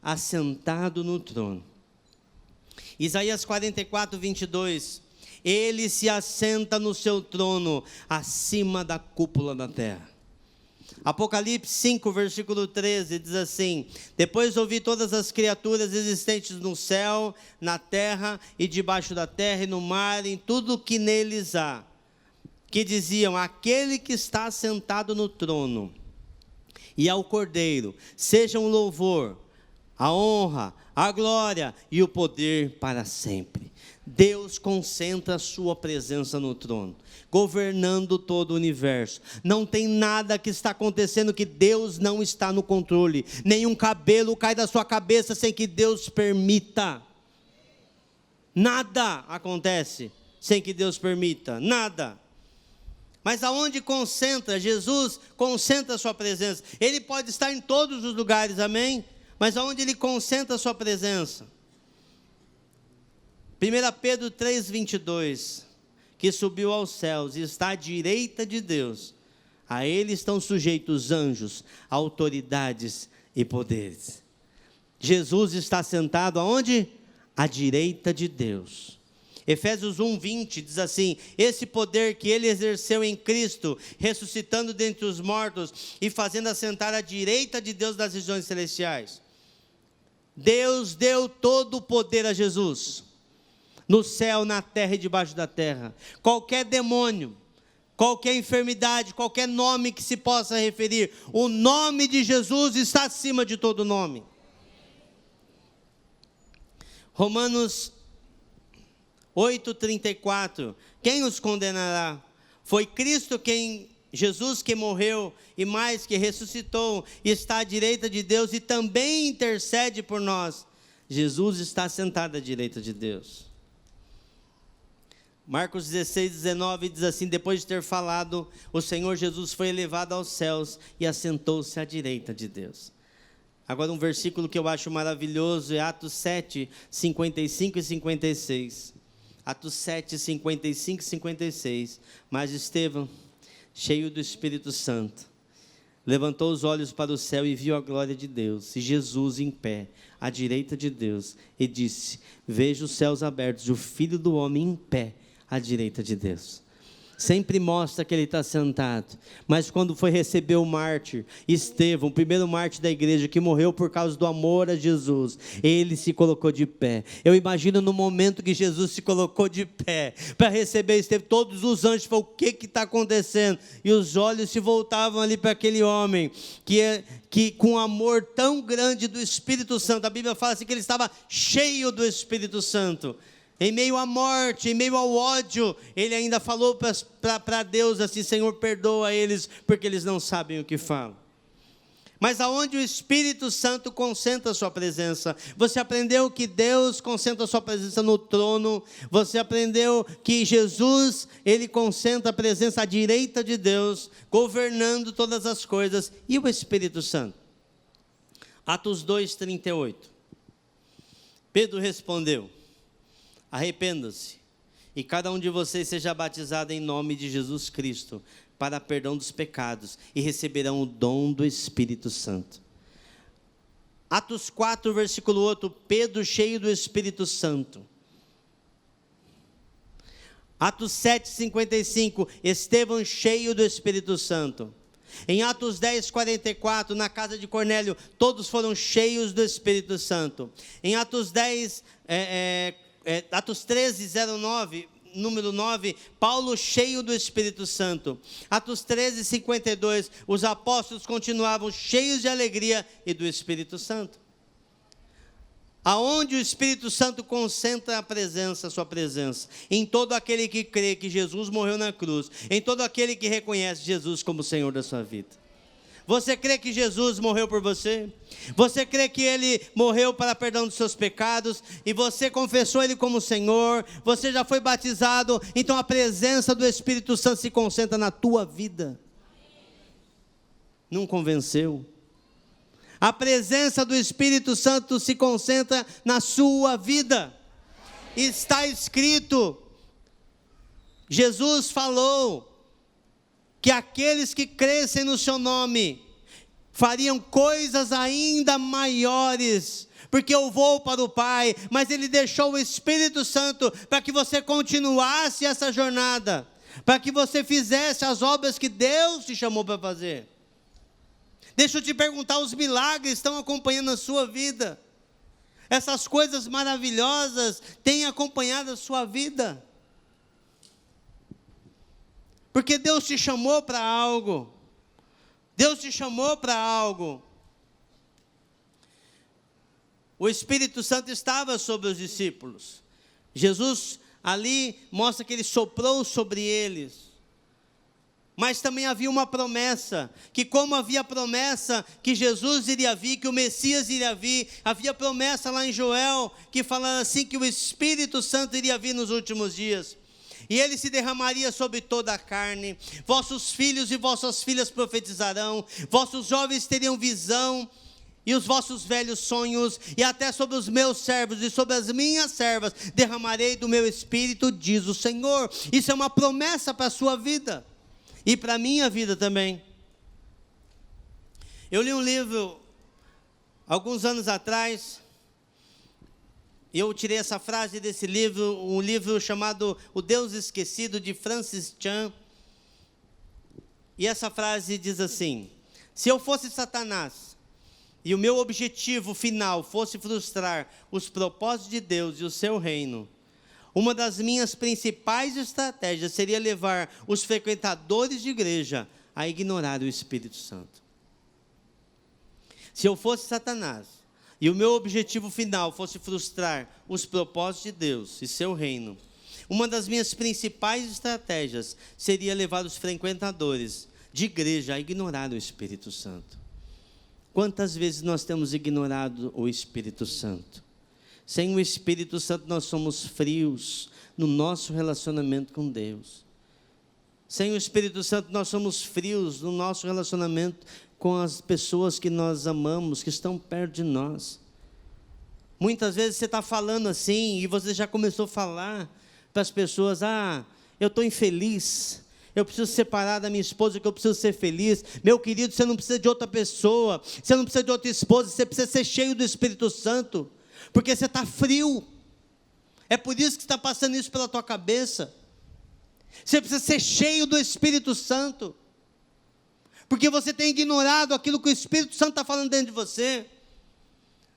Assentado no trono. Isaías 44, 22. Ele se assenta no seu trono, acima da cúpula da terra. Apocalipse 5, versículo 13, diz assim: depois ouvi todas as criaturas existentes no céu, na terra e debaixo da terra e no mar, em tudo que neles há, que diziam: aquele que está sentado no trono e ao Cordeiro, sejam o louvor, a honra, a glória e o poder para sempre. Deus concentra a sua presença no trono, governando todo o universo. Não tem nada que está acontecendo que Deus não está no controle. Nenhum cabelo cai da sua cabeça sem que Deus permita. Nada acontece sem que Deus permita, nada. Mas aonde concentra? Jesus concentra a sua presença. Ele pode estar em todos os lugares, amém? Mas aonde Ele concentra a sua presença? 1 Pedro 3, 22, que subiu aos céus e está à direita de Deus. A Ele estão sujeitos anjos, autoridades e poderes. Jesus está sentado aonde? À direita de Deus. Efésios 1, 20 diz assim: esse poder que Ele exerceu em Cristo, ressuscitando dentre os mortos e fazendo assentar à direita de Deus das regiões celestiais. Deus deu todo o poder a Jesus, no céu, na terra e debaixo da terra. Qualquer demônio, qualquer enfermidade, qualquer nome que se possa referir, o nome de Jesus está acima de todo nome. Romanos 8,34, quem os condenará? Foi Cristo Jesus que morreu e mais que ressuscitou e está à direita de Deus e também intercede por nós. Jesus está sentado à direita de Deus. Marcos 16, 19 diz assim: depois de ter falado, o Senhor Jesus foi elevado aos céus e assentou-se à direita de Deus. Agora um versículo que eu acho maravilhoso é Atos 7, 55 e 56. Atos 7, 55 e 56. Mas Estevão, cheio do Espírito Santo, levantou os olhos para o céu e viu a glória de Deus, e Jesus em pé, à direita de Deus, e disse: vejo os céus abertos e o Filho do Homem em pé, à direita de Deus. sempre mostra que ele está sentado. Mas quando foi receber o mártir, Estevão, o primeiro mártir da igreja, que morreu por causa do amor a Jesus, ele se colocou de pé. Eu imagino no momento que Jesus se colocou de pé, para receber Estevão, todos os anjos falaram, o que está acontecendo? E os olhos se voltavam ali para aquele homem, que com amor tão grande do Espírito Santo, a Bíblia fala assim que ele estava cheio do Espírito Santo. Em meio à morte, em meio ao ódio, ele ainda falou para Deus assim, Senhor, perdoa eles, porque eles não sabem o que falam. Mas aonde o Espírito Santo concentra a sua presença? Você aprendeu que Deus concentra a sua presença no trono. Você aprendeu que Jesus, ele concentra a presença à direita de Deus, governando todas as coisas. E o Espírito Santo? Atos 2:38. Pedro respondeu, arrependa-se, e cada um de vocês seja batizado em nome de Jesus Cristo, para perdão dos pecados, e receberão o dom do Espírito Santo. Atos 4, versículo 8, Pedro cheio do Espírito Santo. Atos 7:55, Estevão cheio do Espírito Santo. Em Atos 10:44, na casa de Cornélio, todos foram cheios do Espírito Santo. Em Atos 13:09, número 9, Paulo cheio do Espírito Santo. Atos 13:52, os apóstolos continuavam cheios de alegria e do Espírito Santo. Aonde o Espírito Santo concentra a presença, a sua presença? Em todo aquele que crê que Jesus morreu na cruz, em todo aquele que reconhece Jesus como Senhor da sua vida. Você crê que Jesus morreu por você? Você crê que Ele morreu para perdão dos seus pecados? E você confessou Ele como Senhor? Você já foi batizado? Então a presença do Espírito Santo se concentra na tua vida. Não convenceu? A presença do Espírito Santo se concentra na sua vida. Está escrito, Jesus falou, que aqueles que crescem no seu nome, fariam coisas ainda maiores, porque eu vou para o Pai, mas Ele deixou o Espírito Santo, para que você continuasse essa jornada, para que você fizesse as obras que Deus te chamou para fazer. Deixa eu te perguntar, os milagres estão acompanhando a sua vida? Essas coisas maravilhosas têm acompanhado a sua vida? Porque Deus te chamou para algo. Deus te chamou para algo. O Espírito Santo estava sobre os discípulos. Jesus ali mostra que Ele soprou sobre eles. Mas também havia uma promessa, que como havia promessa que Jesus iria vir, que o Messias iria vir, havia promessa lá em Joel, que falava assim, que o Espírito Santo iria vir nos últimos dias. E Ele se derramaria sobre toda a carne, vossos filhos e vossas filhas profetizarão, vossos jovens teriam visão, e os vossos velhos sonhos, e até sobre os meus servos e sobre as minhas servas, derramarei do meu Espírito, diz o Senhor. Isso é uma promessa para a sua vida. E para a minha vida também. Eu li um livro, alguns anos atrás, e eu tirei essa frase desse livro, um livro chamado O Deus Esquecido, de Francis Chan. E essa frase diz assim: se eu fosse Satanás, e o meu objetivo final fosse frustrar os propósitos de Deus e o seu reino, uma das minhas principais estratégias seria levar os frequentadores de igreja a ignorar o Espírito Santo. Se eu fosse Satanás, e o meu objetivo final fosse frustrar os propósitos de Deus e seu reino, uma das minhas principais estratégias seria levar os frequentadores de igreja a ignorar o Espírito Santo. Quantas vezes nós temos ignorado o Espírito Santo? Sem o Espírito Santo nós somos frios no nosso relacionamento com Deus. Sem o Espírito Santo nós somos frios no nosso relacionamento com as pessoas que nós amamos, que estão perto de nós. Muitas vezes você está falando assim, e você já começou a falar para as pessoas: eu estou infeliz, eu preciso separar da minha esposa, que eu preciso ser feliz. Meu querido, você não precisa de outra pessoa, você não precisa de outra esposa, você precisa ser cheio do Espírito Santo. Porque você está frio. É por isso que está passando isso pela tua cabeça. Você precisa ser cheio do Espírito Santo. Porque você tem ignorado aquilo que o Espírito Santo está falando dentro de você.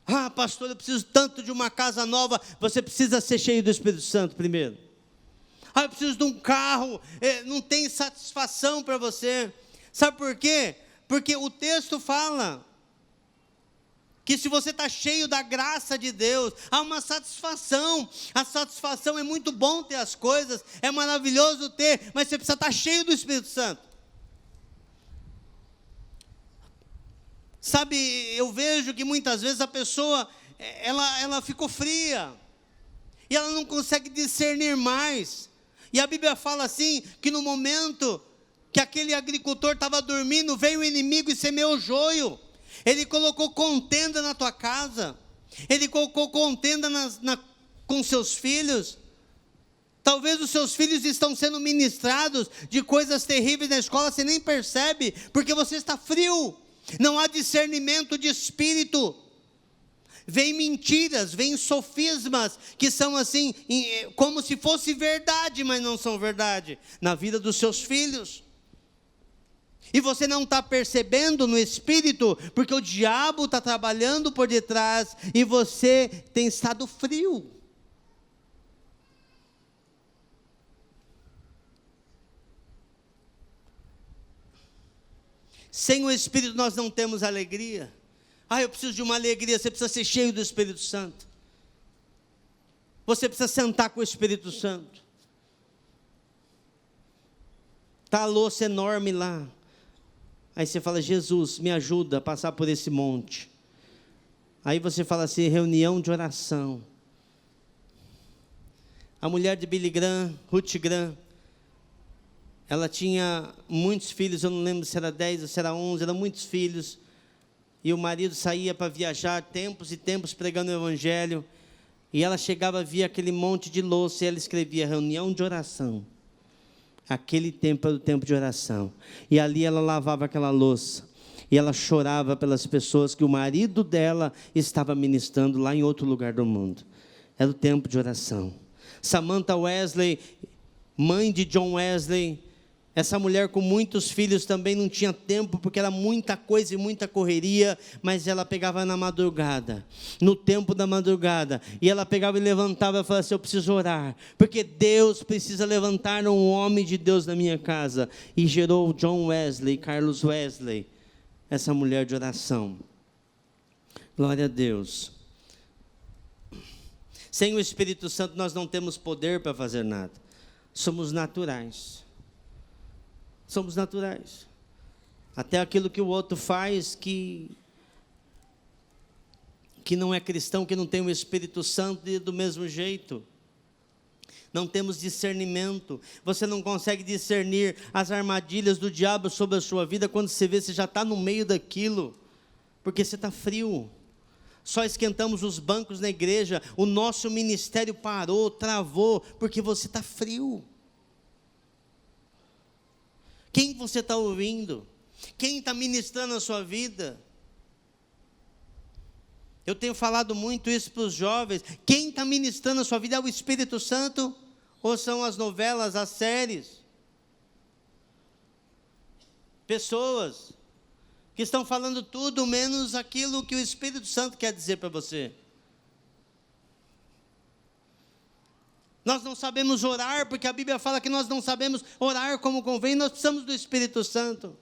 Ah, pastor, eu preciso tanto de uma casa nova. Você precisa ser cheio do Espírito Santo primeiro. Ah, eu preciso de um carro. Não tem satisfação para você. Sabe por quê? Porque o texto fala que se você está cheio da graça de Deus, há uma satisfação. A satisfação é muito bom ter as coisas, é maravilhoso ter, mas você precisa estar cheio do Espírito Santo. Sabe, eu vejo que muitas vezes a pessoa, ela ficou fria, e ela não consegue discernir mais. E a Bíblia fala assim, que no momento que aquele agricultor estava dormindo, veio o inimigo e semeou joio. Ele colocou contenda na tua casa, ele colocou contenda com seus filhos. Talvez os seus filhos estão sendo ministrados de coisas terríveis na escola, você nem percebe, porque você está frio. Não há discernimento de espírito. Vem mentiras, vem sofismas, que são assim, como se fosse verdade, mas não são verdade, na vida dos seus filhos. E você não está percebendo no espírito, porque o diabo está trabalhando por detrás, e você tem estado frio. Sem o Espírito nós não temos alegria. Ah, eu preciso de uma alegria. Você precisa ser cheio do Espírito Santo. Você precisa sentar com o Espírito Santo. Está a louça enorme lá. Aí você fala, Jesus, me ajuda a passar por esse monte. Aí você fala assim, reunião de oração. A mulher de Billy Graham, Ruth Graham, ela tinha muitos filhos, eu não lembro se era 10 ou se era 11, eram muitos filhos. E o marido saía para viajar tempos e tempos pregando o Evangelho. E ela chegava, via aquele monte de louça e ela escrevia reunião de oração. Aquele tempo era o tempo de oração. E ali ela lavava aquela louça. E ela chorava pelas pessoas que o marido dela estava ministrando lá em outro lugar do mundo. Era o tempo de oração. Samantha Wesley, mãe de John Wesley, essa mulher com muitos filhos também não tinha tempo, porque era muita coisa e muita correria, mas ela pegava na madrugada, no tempo da madrugada, e ela pegava e levantava e falava assim, eu preciso orar, porque Deus precisa levantar um homem de Deus na minha casa, e gerou John Wesley, Carlos Wesley, essa mulher de oração. Glória a Deus. Sem o Espírito Santo nós não temos poder para fazer nada, somos naturais. Somos naturais. Até aquilo que o outro faz que não é cristão, que não tem o Espírito Santo, e do mesmo jeito. Não temos discernimento. Você não consegue discernir as armadilhas do diabo sobre a sua vida quando você vê, você já está no meio daquilo, porque você está frio. Só esquentamos os bancos na igreja, o nosso ministério parou, travou, porque você está frio. Quem você está ouvindo? Quem está ministrando a sua vida? Eu tenho falado muito isso para os jovens. Quem está ministrando a sua vida é o Espírito Santo? Ou são as novelas, as séries? Pessoas que estão falando tudo menos aquilo que o Espírito Santo quer dizer para você. Nós não sabemos orar, porque a Bíblia fala que nós não sabemos orar como convém, nós precisamos do Espírito Santo.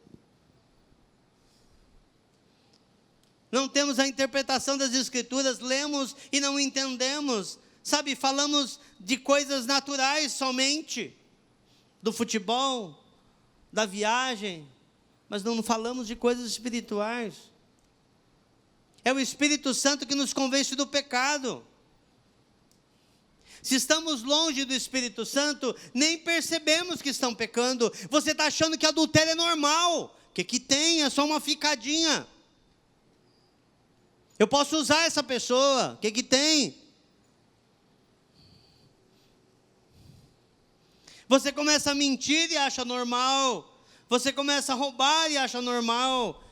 Não temos a interpretação das Escrituras, lemos e não entendemos. Sabe, falamos de coisas naturais somente, do futebol, da viagem, mas não falamos de coisas espirituais. É o Espírito Santo que nos convence do pecado. Se estamos longe do Espírito Santo, nem percebemos que estão pecando. Você está achando que adultério é normal. O que tem? É só uma ficadinha. Eu posso usar essa pessoa. O que tem? Você começa a mentir e acha normal. Você começa a roubar e acha normal.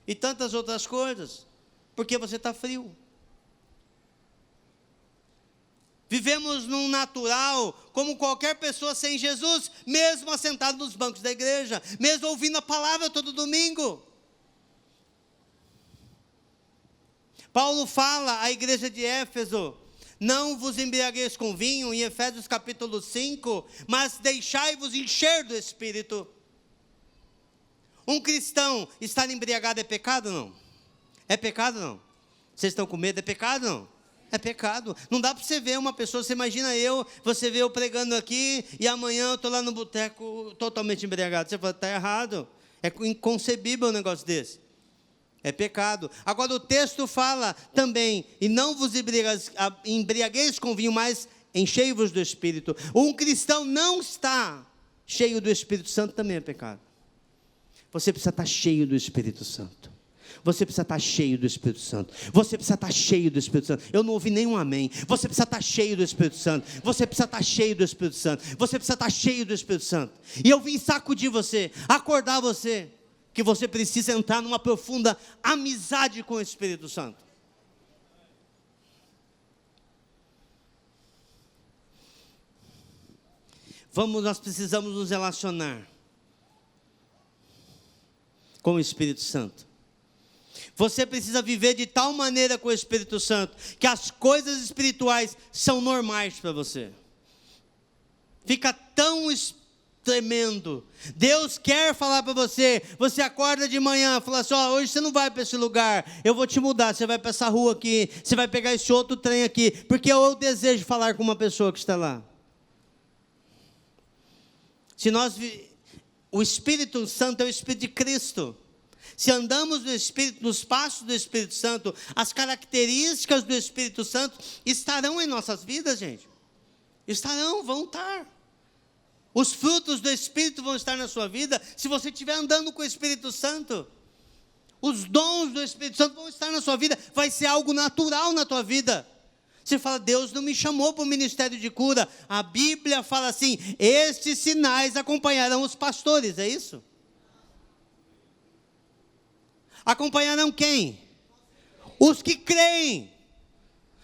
E tantas outras coisas. Porque você está frio. Vivemos num natural, como qualquer pessoa sem Jesus, mesmo assentado nos bancos da igreja, mesmo ouvindo a palavra todo domingo. Paulo fala à igreja de Éfeso: não vos embriagueis com vinho, em Efésios capítulo 5, mas deixai-vos encher do Espírito. Um cristão estar embriagado é pecado ou não? É pecado ou não? Vocês estão com medo? É pecado ou não? É pecado. Não dá para você ver uma pessoa, você imagina você vê eu pregando aqui, e amanhã eu estou lá no boteco totalmente embriagado. Você fala, está errado. É inconcebível um negócio desse. É pecado. Agora o texto fala também, e não vos embriagueis com vinho, mas enchei-vos do Espírito. Um cristão não está cheio do Espírito Santo também é pecado. Você precisa estar cheio do Espírito Santo. Você precisa estar cheio do Espírito Santo. Você precisa estar cheio do Espírito Santo. Eu não ouvi nenhum amém. Você precisa estar cheio do Espírito Santo. Você precisa estar cheio do Espírito Santo. Você precisa estar cheio do Espírito Santo. E eu vim sacudir você, acordar você, que você precisa entrar numa profunda amizade com o Espírito Santo. Nós precisamos nos relacionar com o Espírito Santo. Você precisa viver de tal maneira com o Espírito Santo, que as coisas espirituais são normais para você. Fica tão tremendo. Deus quer falar para você. Você acorda de manhã, fala assim: hoje você não vai para esse lugar, eu vou te mudar, você vai para essa rua aqui, você vai pegar esse outro trem aqui, porque eu desejo falar com uma pessoa que está lá. O Espírito Santo é o Espírito de Cristo. Se andamos no Espírito, nos passos do Espírito Santo, as características do Espírito Santo estarão em nossas vidas, gente. Vão estar. Os frutos do Espírito vão estar na sua vida, se você estiver andando com o Espírito Santo. Os dons do Espírito Santo vão estar na sua vida, vai ser algo natural na tua vida. Você fala: Deus não me chamou para o ministério de cura. A Bíblia fala assim: estes sinais acompanharão os pastores, é isso? Acompanharão quem? Os que creem.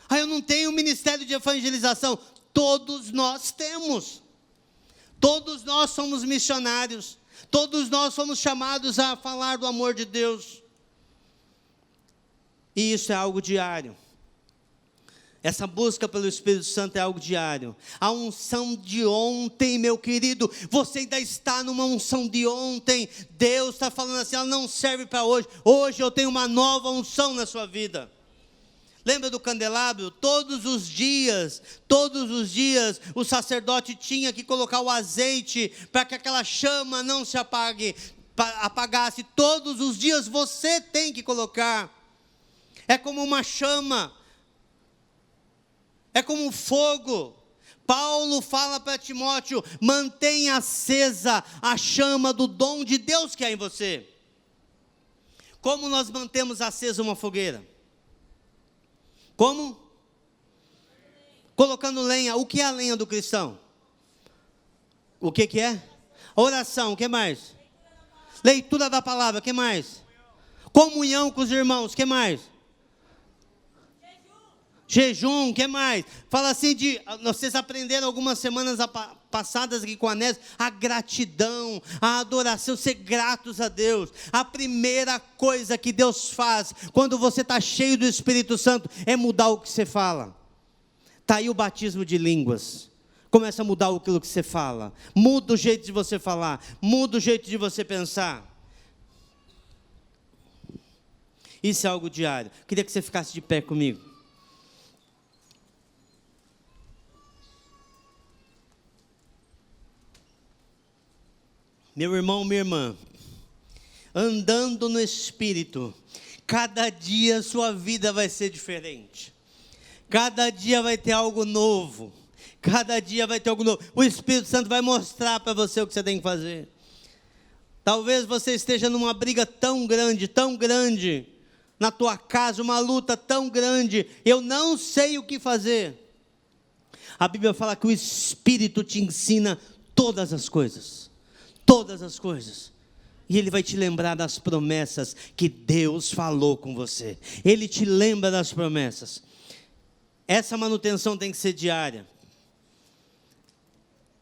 Eu não tenho ministério de evangelização. Todos nós temos. Todos nós somos missionários. Todos nós somos chamados a falar do amor de Deus. E isso é algo diário. Essa busca pelo Espírito Santo é algo diário. A unção de ontem, meu querido, você ainda está numa unção de ontem. Deus está falando assim: ela não serve para hoje. Hoje eu tenho uma nova unção na sua vida. Lembra do candelabro? Todos os dias, o sacerdote tinha que colocar o azeite para que aquela chama não se apagasse. Todos os dias você tem que colocar. É como uma chama. É como um fogo. Paulo fala para Timóteo: mantenha acesa a chama do dom de Deus que há em você. Como nós mantemos acesa uma fogueira? Como? Colocando lenha. O que é a lenha do cristão? O que é? Oração, o que mais? Leitura da palavra, o que mais? Comunhão com os irmãos, o que mais? Jejum, o que mais? Fala assim vocês aprenderam algumas semanas passadas aqui com a Nés, a gratidão, a adoração, ser gratos a Deus. A primeira coisa que Deus faz quando você está cheio do Espírito Santo é mudar o que você fala. Está aí o batismo de línguas. Começa a mudar aquilo que você fala. Muda o jeito de você falar. Muda o jeito de você pensar. Isso é algo diário. Queria que você ficasse de pé comigo. Meu irmão, minha irmã, andando no Espírito, cada dia a sua vida vai ser diferente. Cada dia vai ter algo novo. Cada dia vai ter algo novo. O Espírito Santo vai mostrar para você o que você tem que fazer. Talvez você esteja numa briga tão grande, na tua casa, uma luta tão grande. Eu não sei o que fazer. A Bíblia fala que o Espírito te ensina todas as coisas. Todas as coisas. E Ele vai te lembrar das promessas que Deus falou com você. Ele te lembra das promessas. Essa manutenção tem que ser diária.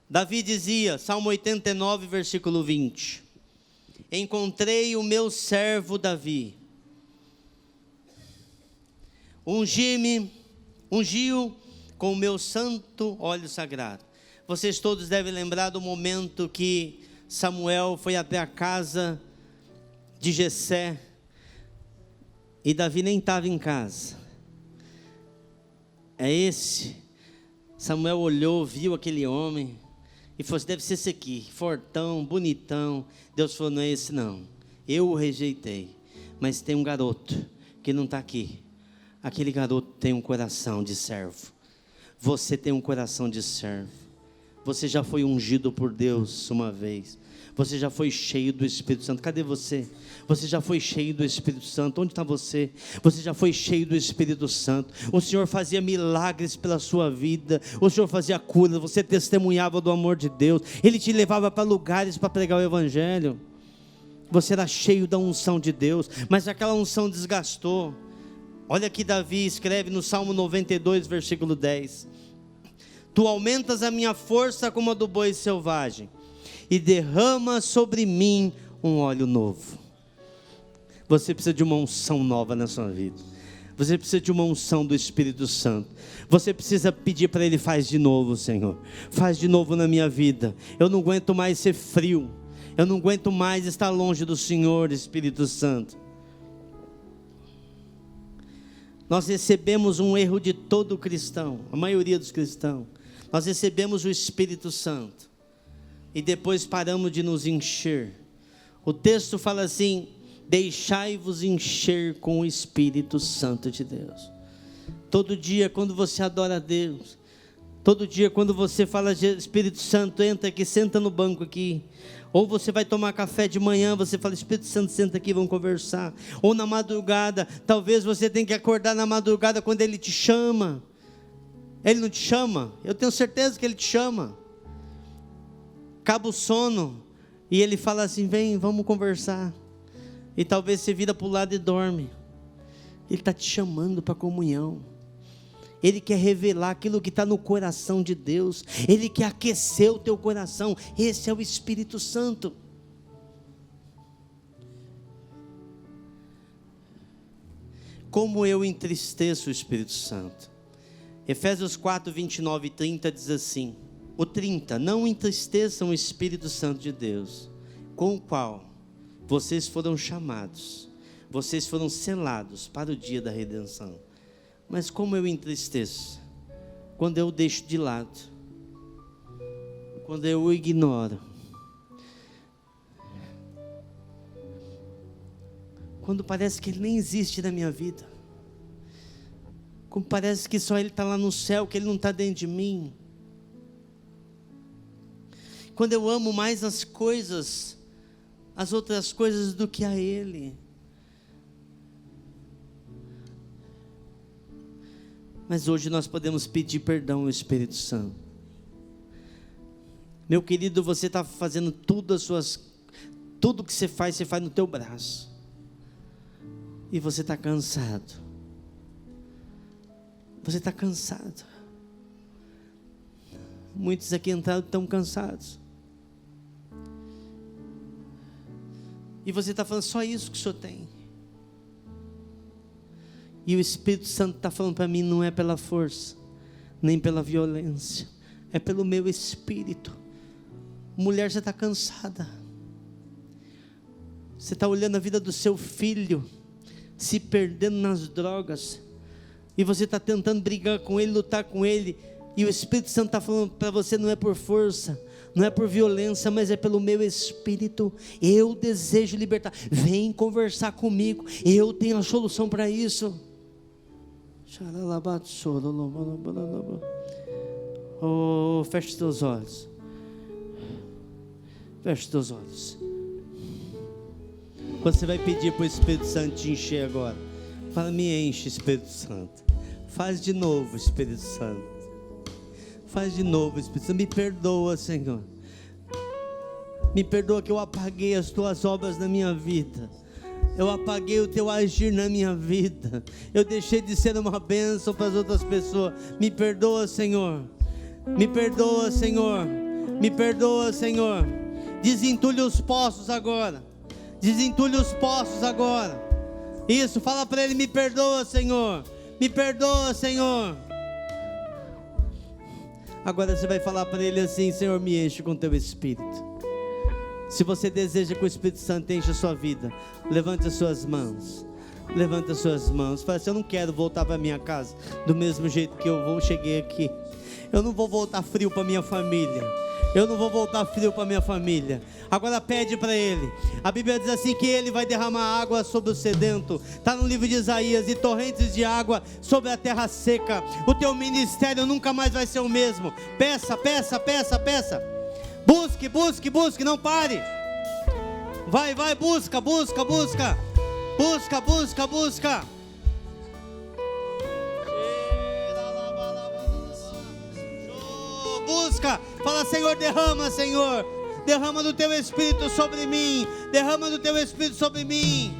Davi dizia, Salmo 89, versículo 20: encontrei o meu servo Davi, ungiu com o meu santo óleo sagrado. Vocês todos devem lembrar do momento que Samuel foi até a casa de Jessé, e Davi nem estava em casa. Samuel olhou, viu aquele homem, e falou assim, deve ser esse aqui, fortão, bonitão. Deus falou, não é esse não, eu o rejeitei, mas tem um garoto que não está aqui. Aquele garoto tem um coração de servo. Você tem um coração de servo. Você já foi ungido por Deus uma vez. Você já foi cheio do Espírito Santo. Cadê você? Você já foi cheio do Espírito Santo. Onde está você? Você já foi cheio do Espírito Santo. O Senhor fazia milagres pela sua vida. O Senhor fazia cura. Você testemunhava do amor de Deus. Ele te levava para lugares para pregar o Evangelho. Você era cheio da unção de Deus. Mas aquela unção desgastou. Olha que Davi escreve no Salmo 92, versículo 10. Tu aumentas a minha força como a do boi selvagem, e derrama sobre mim um óleo novo. Você precisa de uma unção nova na sua vida. Você precisa de uma unção do Espírito Santo. Você precisa pedir para Ele, faz de novo, Senhor. Faz de novo na minha vida. Eu não aguento mais ser frio. Eu não aguento mais estar longe do Senhor, Espírito Santo. Nós recebemos um erro de todo cristão, a maioria dos cristãos. Nós recebemos o Espírito Santo e depois paramos de nos encher. O texto fala assim, deixai-vos encher com o Espírito Santo de Deus. Todo dia quando você adora a Deus, todo dia quando você fala, Espírito Santo, entra aqui, senta no banco aqui. Ou você vai tomar café de manhã, você fala, Espírito Santo, senta aqui, vamos conversar. Ou na madrugada, talvez você tenha que acordar na madrugada quando Ele te chama. Ele não te chama? Eu tenho certeza que Ele te chama. Acaba o sono, e Ele fala assim, vem, vamos conversar. E talvez você vira para o lado e dorme. Ele está te chamando para comunhão. Ele quer revelar aquilo que está no coração de Deus. Ele quer aquecer o teu coração. Esse é o Espírito Santo. Como eu entristeço o Espírito Santo. Efésios 4, 29 e 30 diz assim. O 30, não entristeçam o Espírito Santo de Deus, com o qual vocês foram chamados. Vocês foram selados para o dia da redenção. Mas como eu entristeço? Quando eu o deixo de lado, quando eu o ignoro, quando parece que Ele nem existe na minha vida, como parece que só Ele está lá no céu, que Ele não está dentro de mim, quando eu amo mais as coisas, as outras coisas do que a Ele. Mas hoje nós podemos pedir perdão ao Espírito Santo. Meu querido, você está fazendo tudo que você faz no teu braço. E você está cansado. Você está cansado. Muitos aqui entraram tão cansados. E você está falando, só isso que o Senhor tem. E o Espírito Santo está falando para mim, não é pela força, nem pela violência, é pelo meu Espírito. Mulher, você está cansada. Você está olhando a vida do seu filho, se perdendo nas drogas, e você está tentando brigar com ele, lutar com ele, e o Espírito Santo está falando para você, não é por força, não é por violência, mas é pelo meu Espírito. Eu desejo libertar. Vem conversar comigo, eu tenho a solução para isso. Oh, feche teus olhos. Feche teus olhos. Você vai pedir para o Espírito Santo te encher agora. Fala, me enche, Espírito Santo. Faz de novo, Espírito Santo. Faz de novo, Espírito Santo. Me perdoa, Senhor. Me perdoa que eu apaguei as tuas obras na minha vida. Eu apaguei o teu agir na minha vida. Eu deixei de ser uma bênção para as outras pessoas. Me perdoa, Senhor. Me perdoa, Senhor. Me perdoa, Senhor. Desentulhe os poços agora. Desentulhe os poços agora. Isso, fala para Ele: me perdoa, Senhor. Me perdoa, Senhor. Agora você vai falar para Ele assim: Senhor, me enche com teu Espírito. Se você deseja que o Espírito Santo enche a sua vida, levante as suas mãos. Levante as suas mãos. Fala assim: eu não quero voltar para minha casa do mesmo jeito que cheguei aqui. Eu não vou voltar frio para minha família. Eu não vou voltar frio para minha família. Agora pede para Ele. A Bíblia diz assim que Ele vai derramar água sobre o sedento. Está no livro de Isaías: e torrentes de água sobre a terra seca. O teu ministério nunca mais vai ser o mesmo. Peça, peça, peça, peça. Busque, busque, busque, não pare. Vai, vai, busca, busca, busca. Busca, busca, busca. Busca, fala: Senhor, derrama, Senhor. Derrama do teu Espírito sobre mim. Derrama do teu Espírito sobre mim.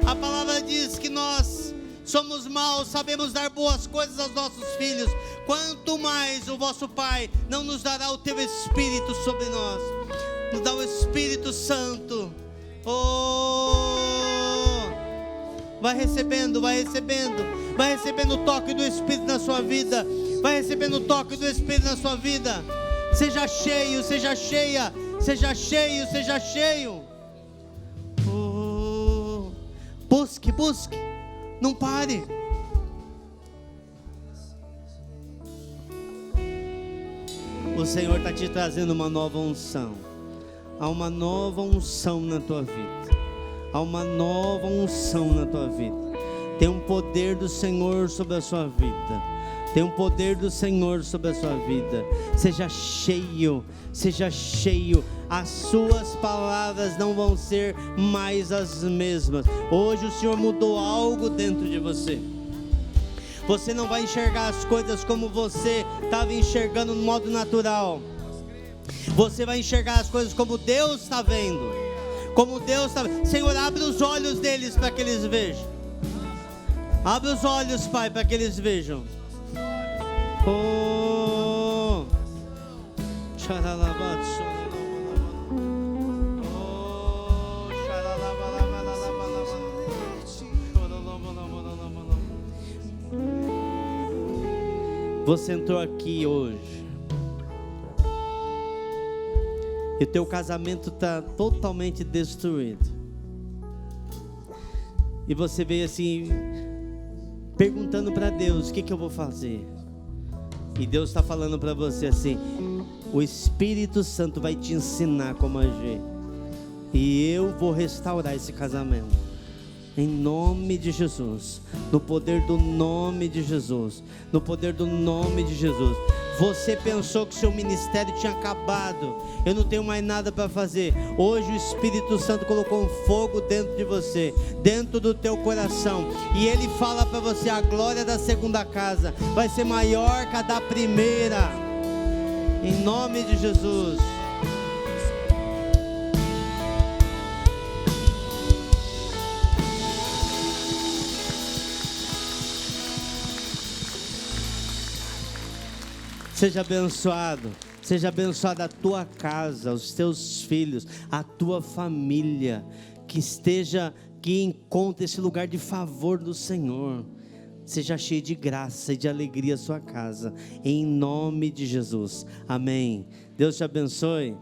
A palavra diz que nós somos maus, sabemos dar boas coisas aos nossos filhos. Quanto mais o vosso Pai não nos dará o teu Espírito sobre nós. Nos dá o Espírito Santo. Oh, vai recebendo, vai recebendo. Vai recebendo o toque do Espírito na sua vida. Vai recebendo o toque do Espírito na sua vida. Seja cheio, seja cheia. Seja cheio, seja cheio. Oh, busque, busque. Não pare. O Senhor está te trazendo uma nova unção. Há uma nova unção na tua vida. Há uma nova unção na tua vida. Tem um poder do Senhor sobre a sua vida. Tem um poder do Senhor sobre a sua vida. Seja cheio, seja cheio. As suas palavras não vão ser mais as mesmas. Hoje o Senhor mudou algo dentro de você. Você não vai enxergar as coisas como você estava enxergando no modo natural. Você vai enxergar as coisas como Deus está vendo. Como Deus está vendo. Senhor, abre os olhos deles para que eles vejam. Abre os olhos, Pai, para que eles vejam. Oh, você entrou aqui hoje e teu casamento está totalmente destruído. E você veio assim, perguntando para Deus: o que eu vou fazer? E Deus está falando para você assim: o Espírito Santo vai te ensinar como agir. E eu vou restaurar esse casamento. Em nome de Jesus. No poder do nome de Jesus. No poder do nome de Jesus. Você pensou que seu ministério tinha acabado. Eu não tenho mais nada para fazer. Hoje o Espírito Santo colocou um fogo dentro de você, dentro do teu coração. E Ele fala para você: a glória da segunda casa vai ser maior que a da primeira. Em nome de Jesus. Seja abençoado. Seja abençoada a tua casa, os teus filhos, a tua família. Que encontre esse lugar de favor do Senhor. Seja cheio de graça e de alegria a sua casa. Em nome de Jesus. Amém. Deus te abençoe.